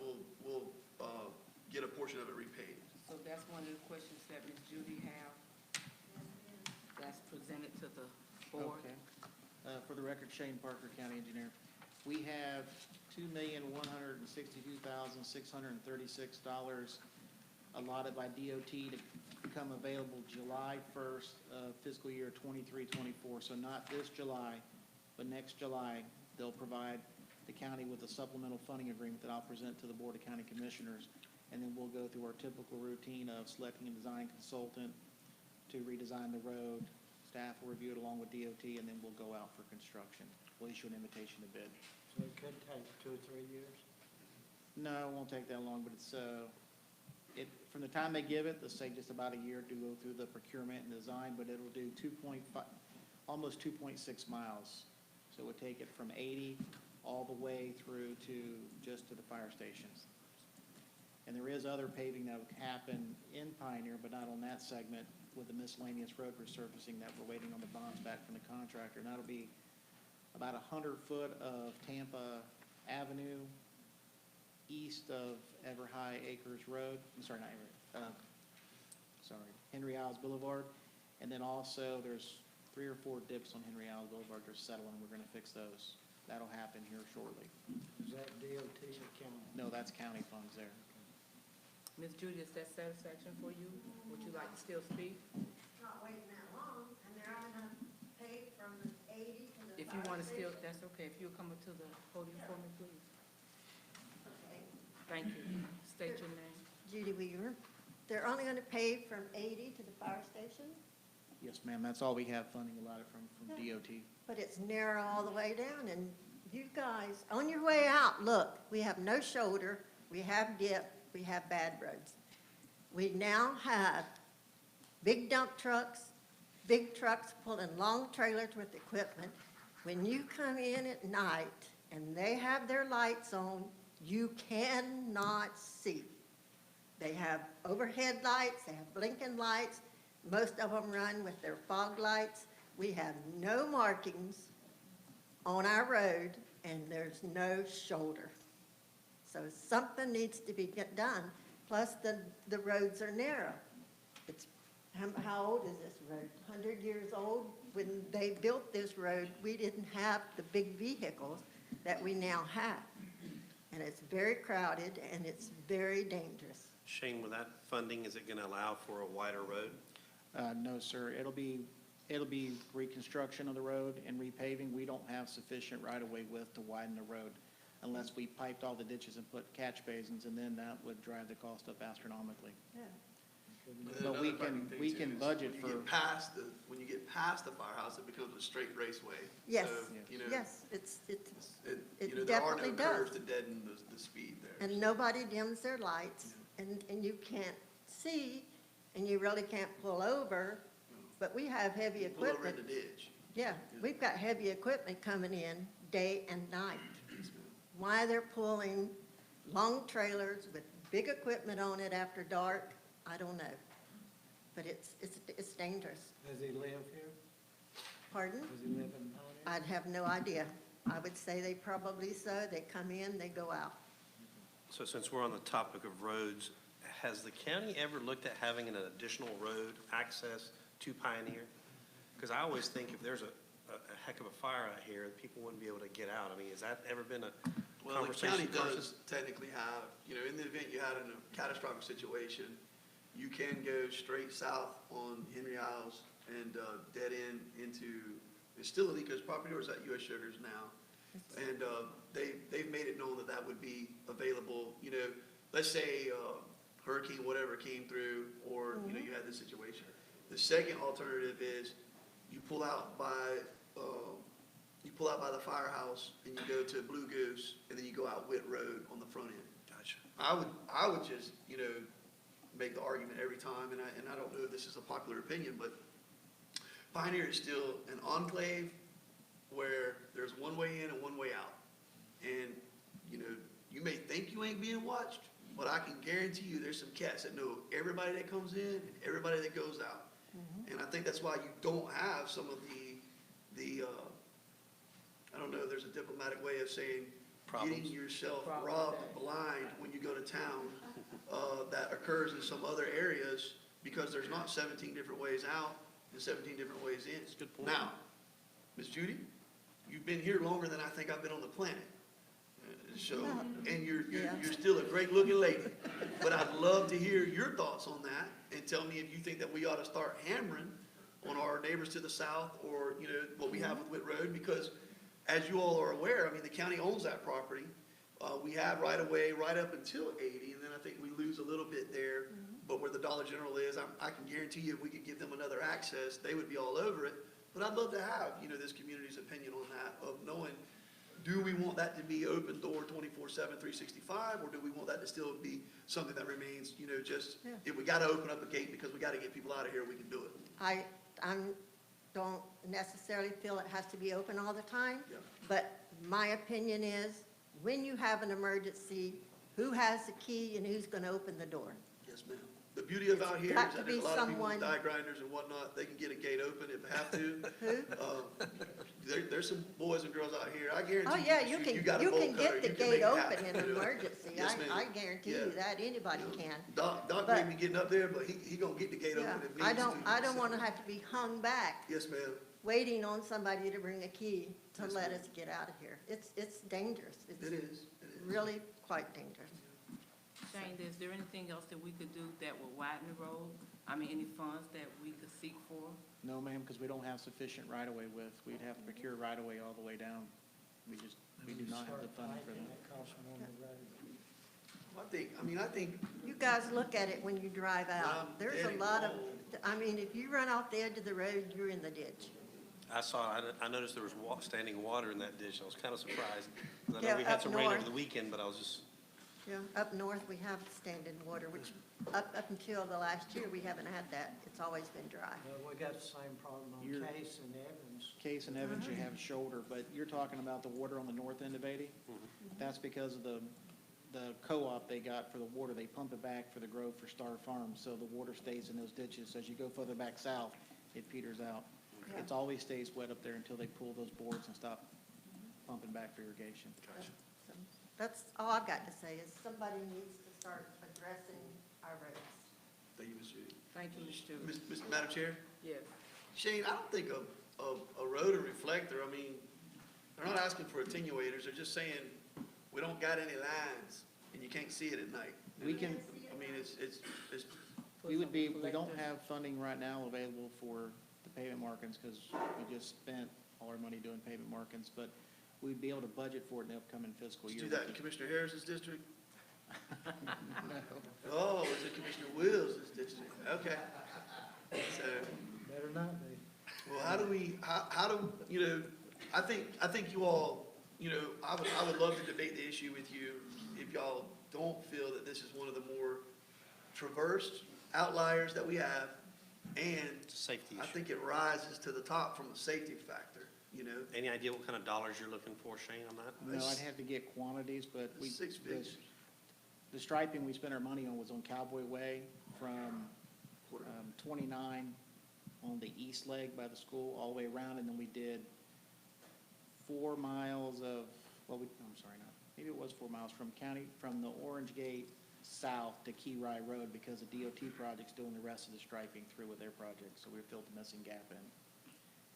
will get a portion of it repaid. So that's one of the questions that Ms. Judy have. That's presented to the board. Okay. For the record, Shane Parker, County Engineer. We have $2,162,636 allotted by DOT to become available July 1st of fiscal year 23-24. So not this July, but next July, they'll provide the county with a supplemental funding agreement that I'll present to the Board of County Commissioners. And then we'll go through our typical routine of selecting a design consultant to redesign the road. Staff will review it along with DOT, and then we'll go out for construction. We'll issue an invitation to bid. So it could take 2 or 3 years? No, it won't take that long, but it's, from the time they give it, they'll say just about a year to go through the procurement and design, but it'll do almost 2.6 miles So it would take it from 80 all the way through to just to the fire stations. And there is other paving that would happen in Pioneer, but not on that segment with the miscellaneous road resurfacing that we're waiting on the bonds back from the contractor. And that'll be about 100 foot of Tampa Avenue east of Ever High Acres Road. I'm sorry, not Ever, Henry Isles Boulevard. And then also there's 3 or 4 dips on Henry Isles Boulevard they're settling. We're gonna fix those. That'll happen here shortly. Is that DOT or county? No, that's county funds there. Ms. Judy, is that satisfaction for you? Would you like to still speak? Not waiting that long, and they're only gonna pay from the 80 to the If you want to fire still, station. that's okay. If you'll come up to the podium for me, please. Okay. Thank you. State your name. Judy Weaver. They're only gonna pay from 80 to the fire station, Yes, ma'am, that's all we have funding allotted from DOT. but it's narrow all the way down, and you guys, on your way out, look, we have no shoulder, we have dip, we have bad roads. We now have big dump trucks, big trucks pulling long trailers with equipment. When you come in at night and they have their lights on, you cannot see. They have overhead lights, they have blinking lights. Most of them run with their fog lights. We have no markings on our road, and there's no shoulder. So something needs to be done. Plus, the roads are narrow. It's, how old is this road? 100 years old? When they built this road, we didn't have the big vehicles that we now have. And it's very crowded, and it's very dangerous. Shane, with that funding, is it going to allow for a wider road? No, sir, it'll be reconstruction of the road and repaving. We don't have sufficient right-of-way width to widen the road unless we piped all the ditches and put catch basins, and then that would drive the cost up astronomically. Yeah. But we can budget for. When you get past the firehouse, it becomes a straight raceway. Yes, So, you know, yes, it you know, there are no definitely does. curves to deaden the speed there. And nobody dims their lights, and you can't see, and you really can't pull over, but we have heavy Pull over in equipment. the ditch. Yeah, we've got heavy equipment coming in day and night. Why they're pulling long trailers with big equipment on it after dark, I don't know. But it's dangerous. Does he live here? Pardon? Does he live in Pioneer? I'd have no idea. I would say they probably so. They come in, they go out. So since we're on the topic of roads, has the county ever looked at having an additional road access to Pioneer? Because I always think if there's a heck of a fire out here, people wouldn't be able to get out. I mean, has that ever been a Well, the conversation? county does technically have, you know, in the event you had a catastrophic situation, you can go straight south on Henry Isles and dead end into, it's still Alico's property, or is that U.S. Sugars now? And they've made it known that that would be available, you know, let's say hurricane, whatever came through, or, you know, you had this situation. The second alternative is you pull out by the firehouse and you go to Blue Goose, and then you go out Witt Road on the front end. Gotcha. I would just, you know, make the argument every time, and I don't know if this is a popular opinion, but Pioneer is still an enclave where there's one way in and one way out. And, you know, you may think you ain't being watched, but I can guarantee you there's some cats that know everybody that comes in and everybody that goes out. And I think that's why you don't have some of the I don't know, there's a diplomatic way of saying, Problems. getting yourself Problems. robbed blind when you go to town, that occurs in some other areas, because there's not 17 different ways out and 17 different ways in. That's a good point. Now, Ms. Judy, you've been here longer than I think I've been on the planet. So, and you're still a great-looking lady. But I'd love to hear your thoughts on that, and tell me if you think that we ought to start hammering on our neighbors to the south, or, you know, what we have with Witt Road, because as you all are aware, I mean, the county owns that property. We have right-of-way right up until 80, and then I think we lose a little bit there. But where the Dollar General is, I can guarantee you if we could give them another access, they would be all over it. But I'd love to have, you know, this community's opinion on that, of knowing, do we want that to be open door 24/7, 365, or do we want that to still be something that remains, you know, just, Yeah. if we gotta open up a gate because we gotta get people out of here, we can do it. don't necessarily feel it has to be open all the time. Yeah. But my opinion is, when you have an emergency, who has the key and who's going to open the door? Yes, ma'am. The beauty of out here is got to that there's a be lot of people, someone- die grinders and whatnot, they can get a gate open if they have to. Who? There's some boys and girls out here, I Oh, guarantee yeah, you can, got a you bolt can cutter, get the you can gate make it open happen, in you an know? emergency. Yes, ma'am. I guarantee Yeah. you that, anybody can. Doc But- may be getting up there, but he gonna get the gate Yeah, open if needs I to. don't so- want to have to be hung back, Yes, ma'am. waiting on somebody to bring a key to Yes, let ma'am. us get out of here. It's dangerous. It It's is. really quite dangerous. Shane, is there anything else that we could do that would widen the road? I mean, any funds that we could seek for? No, ma'am, because we don't have sufficient right-of-way width. We'd have to procure right-of-way all the way down. We do not have the funding for that. That costs more on the road. I think, You guys look at it when you drive I'm out. There's a dead lot of, wrong. I mean, if you run off the edge of the road, you're in the ditch. I noticed there was standing water in that ditch. I was kind of surprised. 'Cause I Yeah, know we had up some rain over north. the weekend, but I was just, Yeah, up north, we have standing water, which up until the last year, we haven't had that. It's always been dry. Well, we got the same problem on You're- Case and Evans. Case and Evans, you have shoulder, but you're talking about the water on the north end of Beatty? That's because of the co-op they got for the water. They pump it back for the growth for Star Farms, so the water stays in those ditches. As you go further back south, it peters out. Yeah. It always stays wet up there until they pull those boards and stop pumping back for irrigation. So that's all I've got to say, is somebody needs to start addressing our roads. thank you, Ms. Judy. Thank you, Ms. Stewart. Madam Chair? Yes. Shane, I don't think a road and reflector, I mean, they're not asking for attenuators, they're just saying, we don't got any lines, and you can't see it at night. We can, I mean, it's, we don't have funding right now available for the pavement markings because we just spent all our money doing pavement markings, but we'd be able to budget for it in the upcoming fiscal let's year. do that in Commissioner Harris's district. No. Oh, is it Commissioner Wills' district? Okay. So, Better not be. well, how do, you know, I think you all, you know, I would love to debate the issue with you if y'all don't feel that this is one of the more traversed outliers that we have, and it's a safety I issue. think it rises to the top from a safety factor, you know? Any idea what kind of dollars you're looking for, Shane, on that? No, I'd have to get quantities, but we. Six figures. The striping we spent our money on was on Cowboy Way from 29 on the east leg by the school, all the way around, and then we did 4 miles of, I'm sorry, not, maybe it was 4 miles from the Orange Gate south to Key Rye Road, because the DOT project's doing the rest of the striping through with their project, so we filled the missing gap in.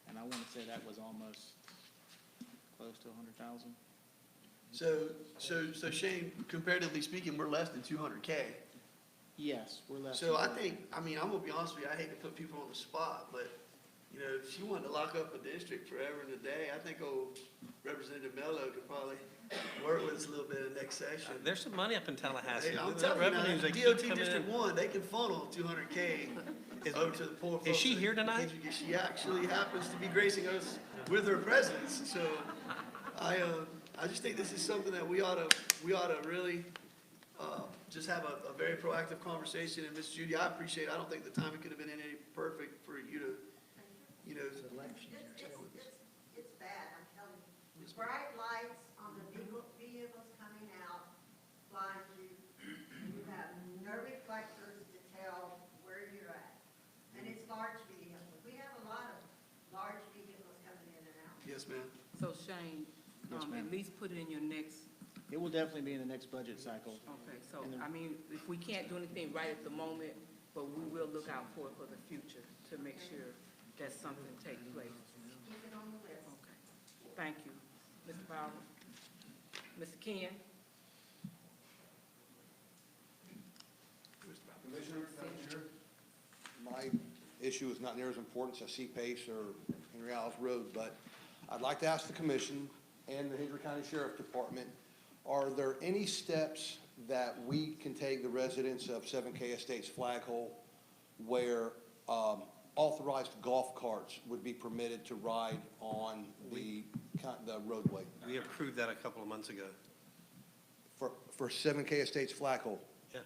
And I want to say that was almost close to 100,000. So Shane, comparatively speaking, we're less than 200K. Yes, we're less. So I than- think, I mean, I'm gonna be honest with you, I hate to put people on the spot, but, you know, if she wanted to lock up a district forever and a day, I think old Representative Mello could probably work with us a little bit in the next session. There's some money up in Tallahassee. Hey, I'm The telling you, revenues, now, they keep DOT coming District in. 1, they can funnel 200K over to the poor folks. Is she in here tonight? Hendry. She actually happens to be gracing us with her presence, so I just think this is something that we ought to really, just have a very proactive conversation. And Ms. Judy, I appreciate, I don't think the timing could have been any perfect for you to, you know, It's elections. It's bad, I'm telling you. Bright lights on the vehicles coming out blind you. You have no reflectors to tell where you're at. And it's large vehicles. We have a lot of large vehicles coming in and out. yes, ma'am. So Shane, Yes, ma'am. at least put it in your next, It will definitely be in the next budget cycle. okay, so, And the- I mean, if we can't do anything right at the moment, but we will look out for it for the future to make sure that something takes place. Keep it on the list. Okay, thank you. Mr. Fowler? Mr. Ken? Commissioner, my issue is not near as important as C-Pace or Henry Isles Road, but I'd like to ask the commission and the Hendry County Sheriff Department, are there any steps that we can take, the residents of 7K Estates Flaghole, where authorized golf carts would be permitted to ride on the roadway? We approved that a couple of months ago. For 7K Estates Flaghole? Yeah.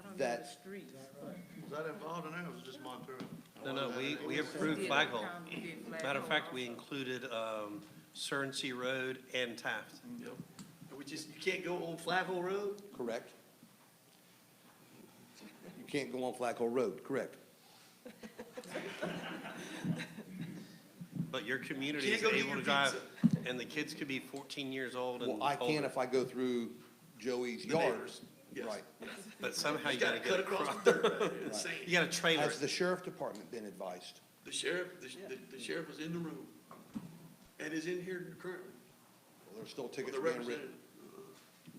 don't know the that, streets. Was that involved in there, or was it just Montour? No, we We approved did Flaghole. we did Matter of Flaghole fact, we also. included Surnsey Road and Taft. Yep. And we just, you can't go on Flaghole Road? correct? You can't go on Flacco Road, correct? But your community Can't is go get able your to drive, and the kids could be 14 years old and Well, I can older. if I go through Joey's The yard. neighbors, yes. Right. But somehow you You gotta gotta cut get across across. the dirt road, it's insane. You gotta trailer Has it. the sheriff department been advised? The sheriff, the sheriff was in the room and is in here currently. Well, there's still Or tickets the being representative. written.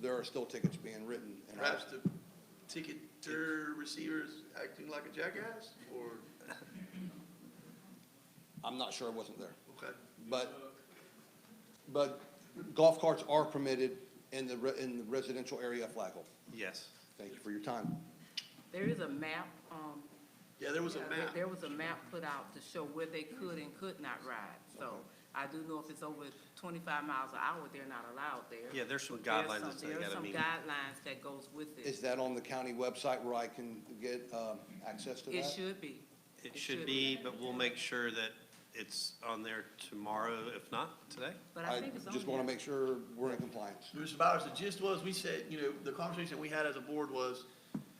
There are still tickets being written. and I- Perhaps the ticketer receiver is acting like a jackass, or, I'm not sure, I wasn't there. okay. But golf carts are permitted in the residential area of Flagler. Yes. Thank you for your time. There is a map, Yeah, there was a map. there was a map put out to show where they could and could not ride. So I do know if it's over 25 miles an hour, they're not allowed there. Yeah, there's some There's guidelines some- that they There are gotta some meet. guidelines that goes with Is it. that on the county website where I can get access to that? It should be. It should be, but we'll make sure that it's on there tomorrow, if not today. But I I think it's on just want to there. make sure we're in compliance. Mr. Bowers, the gist was, we said, the conversation we had as a board was,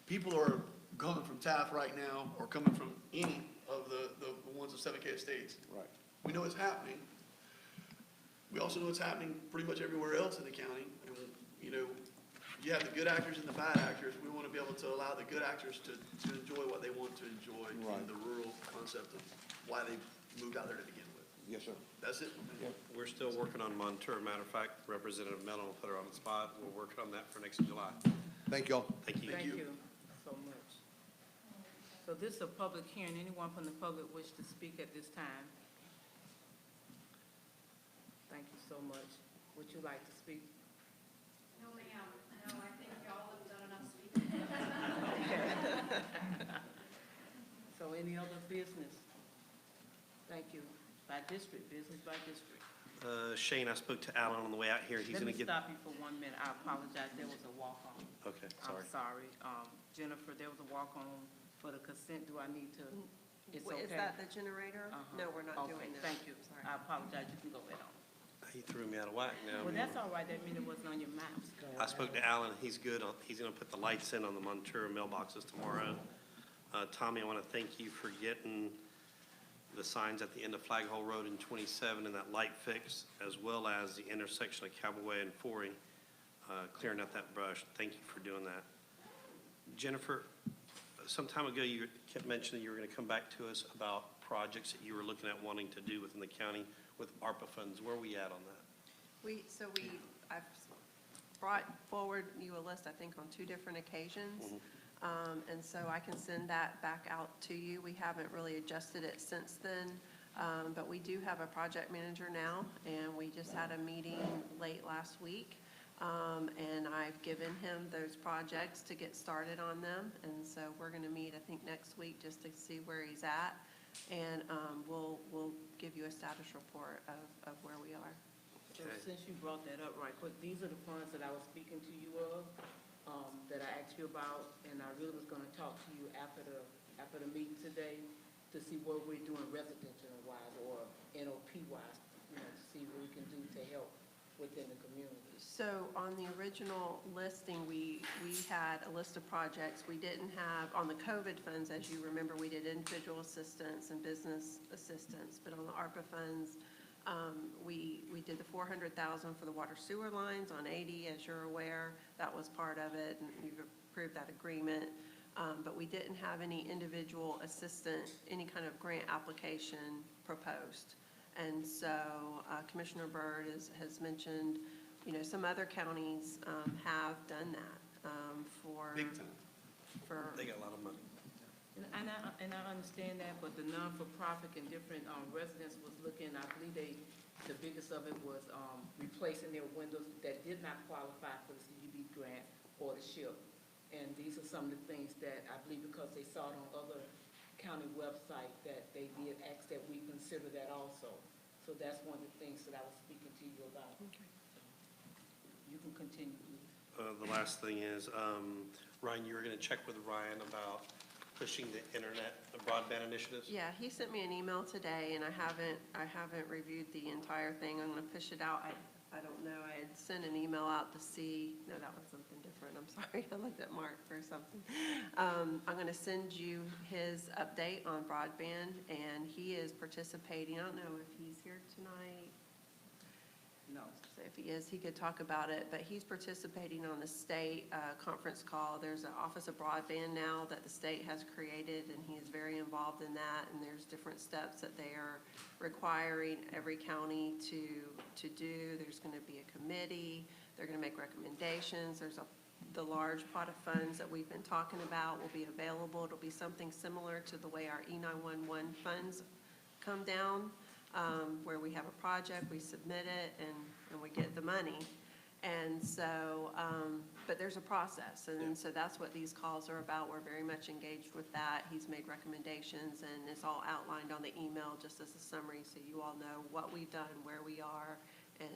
people are coming from Taft right now, or coming from any of the ones of 7K estates. Right. We know it's happening. We also know it's happening pretty much everywhere else in the county. And, you have the good actors and the bad actors. We want to be able to allow the good actors to enjoy what they want to enjoy in Right. the rural concept of why they moved out there to begin with. Yes, sir. That's it. We're still working on Montour. Matter of fact, Representative Mellon will put her on the spot. We're working on that for next July. Thank y'all. Thank you. Thank you so much. So this is a public hearing. Anyone from the public wish to speak at this time? Thank you so much. Would you like to speak? No, ma'am. No, I think y'all have done enough speaking. So any other business? Thank you. By district, business by district. Shane, I spoke to Alan on the way out here. He's Let gonna me get, stop you for 1 minute. I apologize. There was a walk-on. okay, sorry. I'm sorry. Jennifer, there was a walk-on for the consent. Do I need to? It's Is okay. that the generator? Uh-huh. No, we're not Okay, doing that. thank you. Sorry. I apologize. You can go ahead on. He threw me out of whack now. Well, that's all right. That means it wasn't on your maps. I spoke to Alan. He's good. He's gonna put the lights in on the Montour mailboxes tomorrow. Tommy, I wanna thank you for getting the signs at the end of Flaghole Road in 27 and that light fix, as well as the intersection of Cowboy and Forey, clearing out that brush. Thank you for doing that. Jennifer, some time ago, you kept mentioning you were gonna come back to us about projects that you were looking at wanting to do within the county with ARPA funds. Where are we at on that? I've brought forward you a list, I think, on 2 different occasions. And so I can send that back out to you. We haven't really adjusted it since then, but we do have a project manager now, and we just had a meeting late last week. And I've given him those projects to get started on them, and so we're gonna meet, I think, next week just to see where he's at. And we'll give you a status report of where we are. So since you brought that up right quick, these are the funds that I was speaking to you of, that I asked you about, and I really was gonna talk to you after the meeting today to see what we're doing residential wise or NOP wise, to see what we can do to help within the community. So on the original listing, we had a list of projects. We didn't have, on the COVID funds, as you remember, we did individual assistance and business assistance, but on the ARPA funds, we did the 400,000 for the water sewer lines on 80, as you're aware. That was part of it, and you've approved that agreement. But we didn't have any individual assistant, any kind of grant application proposed. And so Commissioner Byrd has mentioned, some other counties have done that for. Big time. They got a lot of money. And I understand that, but the non-for-profit and different residents was looking, I believe the biggest of it was replacing their windows that did not qualify for the CUB grant or the SHIP. And these are some of the things that I believe because they saw it on other county websites that they did ask that we consider that also. So that's one of the things that I was speaking to you about. Okay. You can continue, please. the last thing is, Ryan, you were gonna check with Ryan about pushing the internet broadband initiatives? Yeah, he sent me an email today, and I haven't reviewed the entire thing. I'm gonna push it out. I don't know, I had sent an email out to see, no, that was something different, I'm sorry, I looked at Mark for something. I'm gonna send you his update on broadband, and he is participating, I don't know if he's here tonight. No. So if he is, he could talk about it, but he's participating on the state conference call. There's an Office of Broadband now that the state has created, and he is very involved in that, and there's different steps that they are requiring every county to do. There's gonna be a committee, they're gonna make recommendations, the large pot of funds that we've been talking about will be available. It'll be something similar to the way our E911 funds come down, where we have a project, we submit it, and we get the money. And so, but there's a process, and so that's what these calls are about. We're very much engaged with that. He's made recommendations, and it's all outlined on the email, just as a summary, so you all know what we've done, where we are, and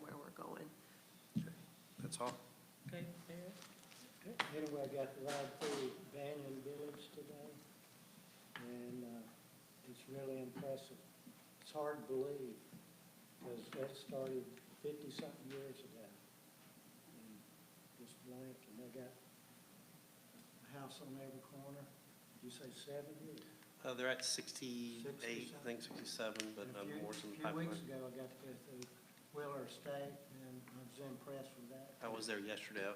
where we're going. That's all. Okay, Mayor? Anyway, I got to ride through Banyan Village today, and it's really impressive. It's hard to believe, because that started 50-something years ago. And just blank, and they got a house on every corner. Did you say 70? They're at 68, I think 67, but more some A few pipeline. weeks ago, I got to go through Wheeler Estate, and I was impressed with that. I was there yesterday.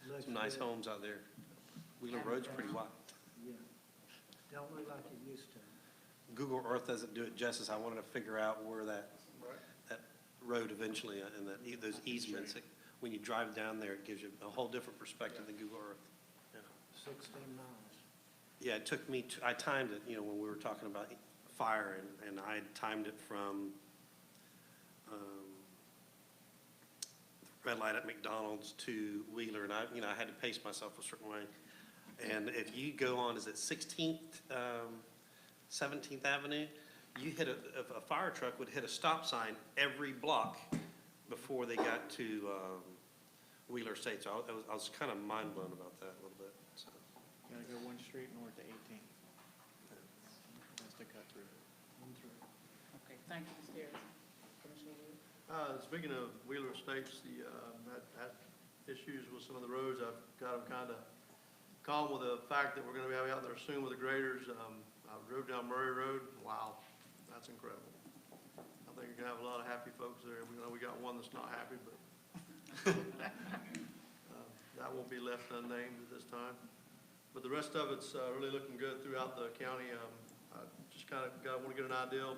Looks Some nice good. homes out there. Wheeler Road's pretty wide. Yeah. Don't look like it used to. Google Earth doesn't do it justice. I wanted to figure out where that road eventually, and those easements, when you drive down there, it gives you a whole different perspective than Google Earth. Yeah. 16 miles. Yeah, it took me, I timed it, when we were talking about fire, and I timed it from red light at McDonald's to Wheeler, and I had to pace myself a certain way. And if you go on, is it 16th, 17th Avenue, you hit a fire truck would hit a stop sign every block before they got to Wheeler Estate. So I was kind of mind blown about that a little bit, so. Gotta go one street north to 18. That's the cut through. Okay, thank you, Mr. Harris. Commissioner Wood? Speaking of Wheeler Estates, had issues with some of the roads. I've got them kind of calm with the fact that we're going to be out there soon with the graders. I drove down Murray Road. Wow, that's incredible. I think you're going to have a lot of happy folks there. We know we got one that's not happy, but that won't be left unnamed at this time. But the rest of it's really looking good throughout the county. I just kind of want to get an idea.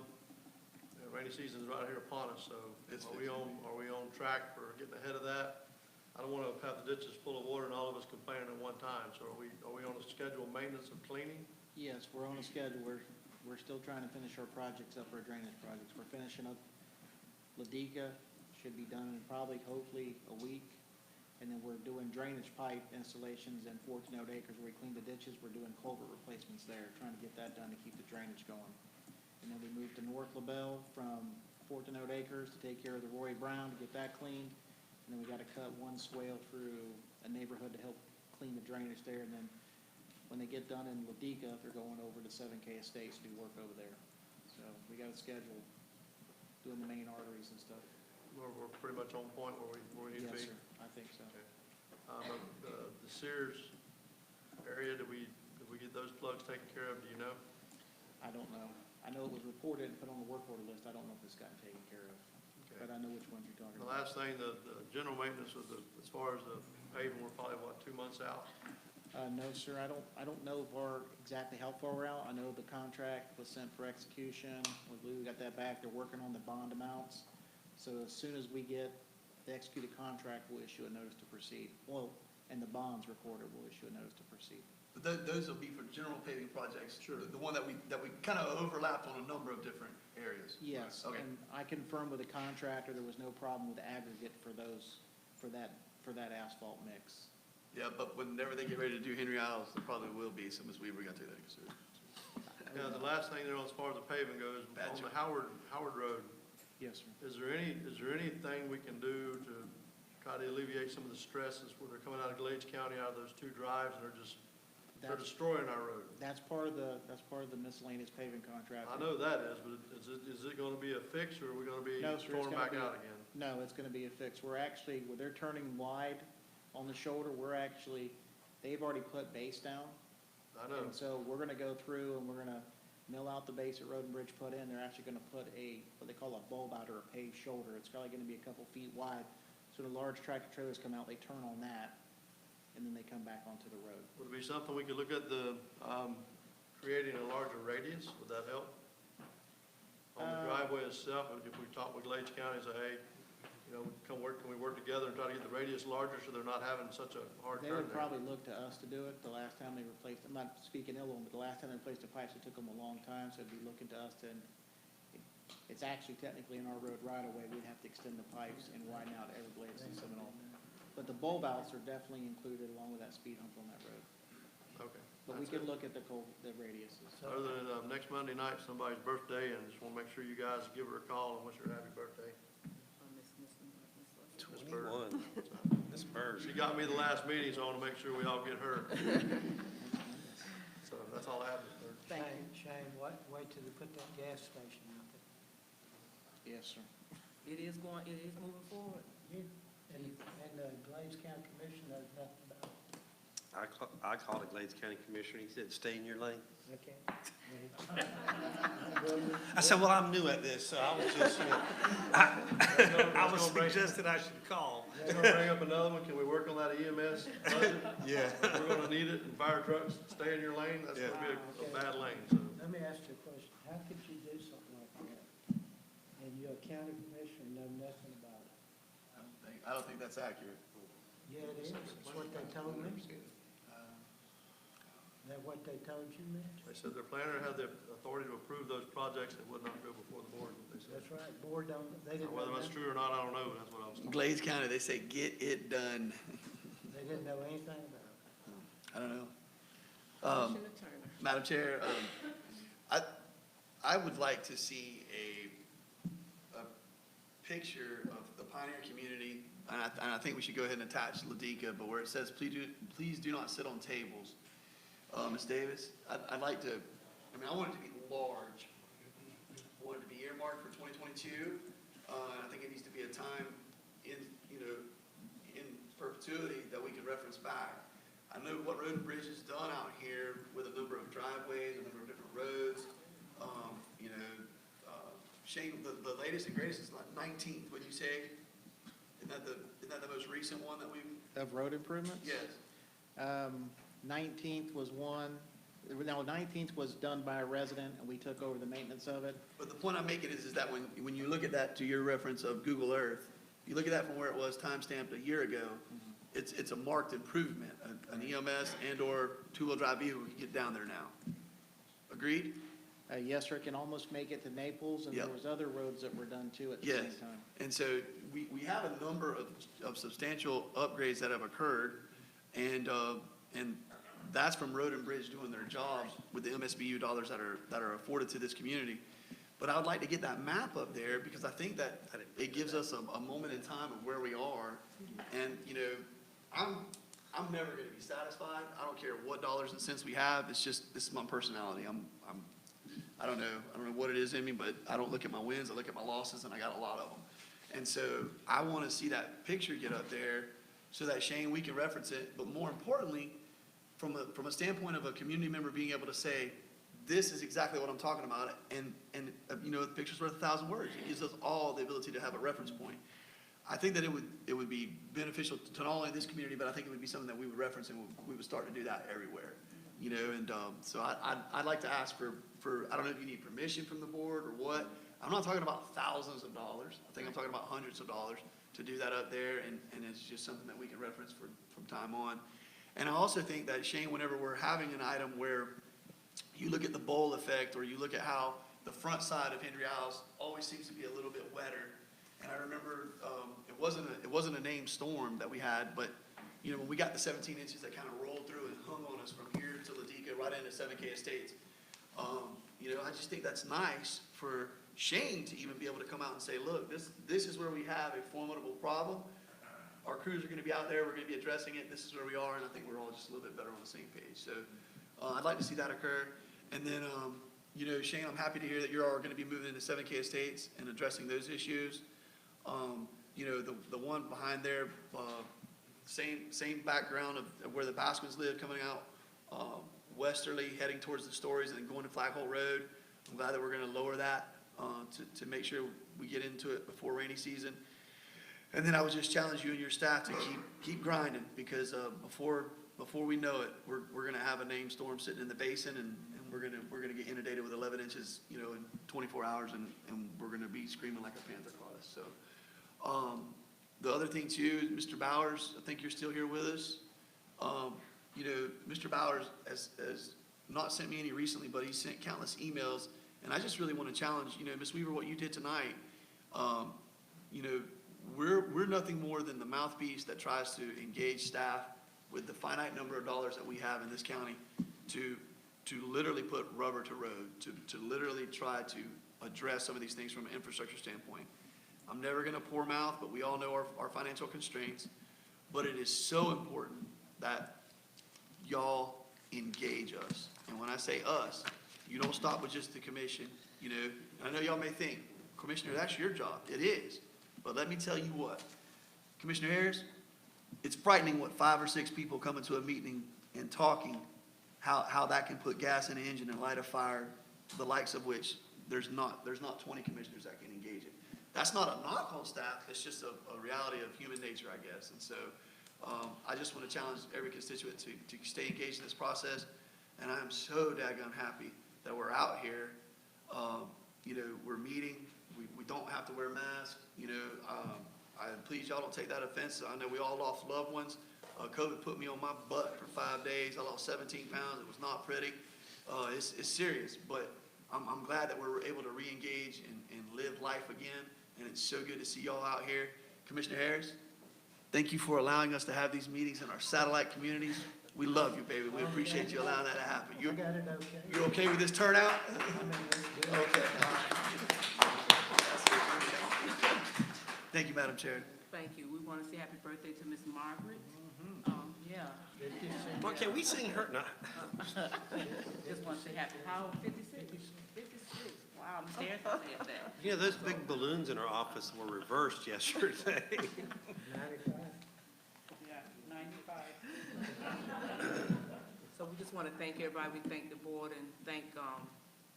Rainy season's right here upon us, so are we on track for getting ahead of that? I don't want to have the ditches full of water and all of us complaining at one time. So are we on a scheduled maintenance of cleaning? Yes, we're on a schedule. We're still trying to finish our projects up, our drainage projects. We're finishing up Ladika, should be done in probably, hopefully, a week. And then we're doing drainage pipe installations in 14 acres where we clean the ditches. We're doing culvert replacements there, trying to get that done to keep the drainage going. And then we moved to North LaBelle from 14 acres to take care of the Roy Brown to get that cleaned. And then we got to cut one swale through a neighborhood to help clean the drainage there. And then when they get done in Ladika, they're going over to 7K Estates to do work over there. So we got a schedule doing the main arteries and stuff. We're pretty much on point where we need to be? Yes, sir. I think so. The Sears area, did we get those plugs taken care of? Do you know? I don't know. I know it was reported and put on the work order list. I don't know if it's gotten taken care of. Okay. But I know which ones you're talking The about. last thing, the general maintenance of as far as the paving, we're probably, 2 months out? No, sir, I don't know exactly how far we're out. I know the contract was sent for execution. We got that back. They're working on the bond amounts. So as soon as we get the executed contract, we'll issue a notice to proceed. Well, and the bonds recorded, we'll issue a notice to proceed. But those will be for general paving projects? Sure. The one that we kind of overlapped on a number of different areas? Yes, Okay. and I confirmed with the contractor, there was no problem with aggregate for that asphalt mix. Yeah, but whenever they get ready to do Henry Isles, there probably will be some, as we got to that. Yeah, the last thing there, as far as the paving goes, on the Howard Road, Yes, sir. is there anything we can do to try to alleviate some of the stresses where they're coming out of Glades County, out of those two drives, and they're destroying our road. That's part of the miscellaneous paving contract. I know that is, but is it gonna be a fix, or are we gonna be No, sir, it's throwing gonna back be- out again? No, it's gonna be a fix. We're actually, where they're turning wide on the shoulder, they've already put base down. I know. And so we're gonna go through and we're gonna mill out the base that Road and Bridge put in. They're actually gonna put what they call a bulb out, or a paved shoulder. It's probably gonna be a couple feet wide. So the large tractor trailers come out, they turn on that, and then they come back onto the road. Would it be something we could look at creating a larger radius? Would that help? On the driveway itself, if we talk with Glades County, say, hey, can we work together and try to get the radius larger so they're not having such a hard They turn would there? probably look to us to do it. The last time they replaced, I'm not speaking ill of them, but the last time they replaced the pipes, it took them a long time, so it'd be looking to us to, it's actually technically in our road right away. We'd have to extend the pipes and widen out Everglades and Seminole. But the bulb outs are definitely included along with that speed hump on that road. Okay. But we That's can it. look at the radiuses. Other than next Monday night, somebody's birthday, and just want to make sure you guys give her a call and wish her a happy birthday. Miss Bird. 21, Miss Bird. She got me the last meeting, so I want to make sure we all get her. So that's all I have, Miss Bird. Shane, wait till they put that gas station out there. Yes, sir. It is moving forward. And the Glades County Commission knows nothing about it. I called a Glades County Commissioner, he said, stay in your lane. Okay. I said, well, I'm new at this, so I was just, I was suggesting I should call. Just gonna bring up another one, can we work on that EMS budget? Yeah. We're gonna need it, and fire trucks, stay in your lane, that's gonna be a bad lane, so. Let me ask you a question. How could you do something like that? And you're a county commissioner, know nothing about it? I don't think that's accurate. Yeah, it is. That's what they told me. Is that what they told you, Mitch? They said their planner had the authority to approve those projects that would not go before the board, they said. That's right. Board don't, they didn't know Whether that's nothing. true or not, I don't know, but that's what I was told. Glades County, they say, get it done. They didn't know anything about it. I don't know. Commissioner Turner. Madam Chair, I would like to see a picture of the Pioneer community, and I think we should go ahead and attach Ladika, but where it says, please do not sit on tables. Ms. Davis, I'd like to, I want it to be large. I want it to be earmarked for 2022. I think it needs to be a time in perpetuity that we could reference back. I know what Road and Bridge has done out here with a number of driveways, a number of different roads. Shane, the latest and greatest is like 19th, would you say? Isn't that the most recent one that we've? Of road improvements? Yes. 19th was one. Now, 19th was done by a resident, and we took over the maintenance of it. But the point I'm making is that when you look at that, to your reference of Google Earth, you look at that from where it was time-stamped a year ago, it's a marked improvement. An EMS and/or two-wheel drive vehicle can get down there now. Agreed? Yes, sir, it can almost make it to Naples, and there Yep. was other roads that were done too at the Yes. same time. And so we have a number of substantial upgrades that have occurred, and that's from Road and Bridge doing their jobs with the MSBU dollars that are afforded to this community. But I would like to get that map up there, because I think that it gives us a moment in time of where we are. And, I'm never gonna be satisfied. I don't care what dollars and cents we have. It's just, this is my personality. I don't know what it is in me, but I don't look at my wins, I look at my losses, and I got a lot of them. And so I want to see that picture get up there so that, Shane, we can reference it, but more importantly, from a standpoint of a community member being able to say, this is exactly what I'm talking about, and the picture's worth 1,000 words. It gives us all the ability to have a reference point. I think that it would be beneficial to not only this community, but I think it would be something that we would reference, and we would start to do that everywhere. So I'd like to ask for, I don't know if you need permission from the board or what. I'm not talking about thousands of dollars. I think I'm talking about hundreds of dollars to do that up there, and it's just something that we can reference from time on. And I also think that, Shane, whenever we're having an item where you look at the bowl effect, or you look at how the front side of Hendry Isles always seems to be a little bit wetter. And I remember, it wasn't a named storm that we had, but when we got the 17 inches that kind of rolled through and hung on us from here to Ladika, right into 7K Estates, I just think that's nice for Shane to even be able to come out and say, look, this is where we have a formidable problem. our crews are gonna be out there, we're gonna be addressing it, this is where we are, and I think we're all just a little bit better on the same page. So, I'd like to see that occur. And then, you know, Shane, I'm happy to hear that you're all gonna be moving into 7K estates and addressing those issues. You know, the one behind there, same background of where the Baskins live, coming out, westerly, heading towards the Stories and then going to Flaghole Road. I'm glad that we're gonna lower that, to make sure we get into it before rainy season. And then I would just challenge you and your staff to keep grinding, because, before we know it, we're gonna have a named storm sitting in the basin, and we're gonna get inundated with 11 inches, you know, in 24 hours, and we're gonna be screaming like a panther caught us. So, the other thing too, Mr. Bowers, I think you're still here with us. You know, Mr. Bowers has not sent me any recently, but he sent countless emails, and I just really want to challenge, you know, Ms. Weaver, what you did tonight. You know, we're nothing more than the mouthpiece that tries to engage staff with the finite number of dollars that we have in this county to literally put rubber to road, to literally try to address some of these things from an infrastructure standpoint. I'm never going to pour mouth, but we all know our financial constraints. But it is so important that y'all engage us. And when I say us, you don't stop with just the commission. You know, I know y'all may think, Commissioner, that's your job. It is. But let me tell you what, Commissioner Harris, it's frightening what 5 or 6 people coming to a meeting and talking, how that can put gas in the engine and light a fire, the likes of which there's not 20 commissioners that can engage it. That's not a knock on staff, it's just a reality of human nature, I guess. And so I just want to challenge every constituent to stay engaged in this process. And I'm so daggone happy that we're out here. You know, we're meeting, we don't have to wear masks. You know, please, y'all don't take that offense. I know we all lost loved ones. COVID put me on my butt for 5 days. I lost 17 pounds. It was not pretty. It's serious, but I'm glad that we're able to re-engage and live life again. And it's so good to see y'all out here. Commissioner Harris, thank you for allowing us to have these meetings in our satellite communities. We love you, baby. We appreciate you allowing that to happen. I got it okay. You're okay with this turnout? Okay. Thank you, Madam Chair. Thank you. We want to say happy birthday to Miss Margaret. Yeah. Well, can we sing her? No. Just want to say happy, how old, 56? 56. Wow, I'm staring at that. You know, those big balloons in our office were reversed yesterday. 95. Yeah, 95. So we just want to thank everybody. We thank the board and thank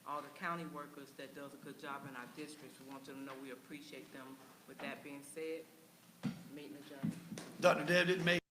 all the county workers that does a good job in our districts. We want you to know we appreciate them. With that being said, meeting adjourned. Dr. Deb didn't make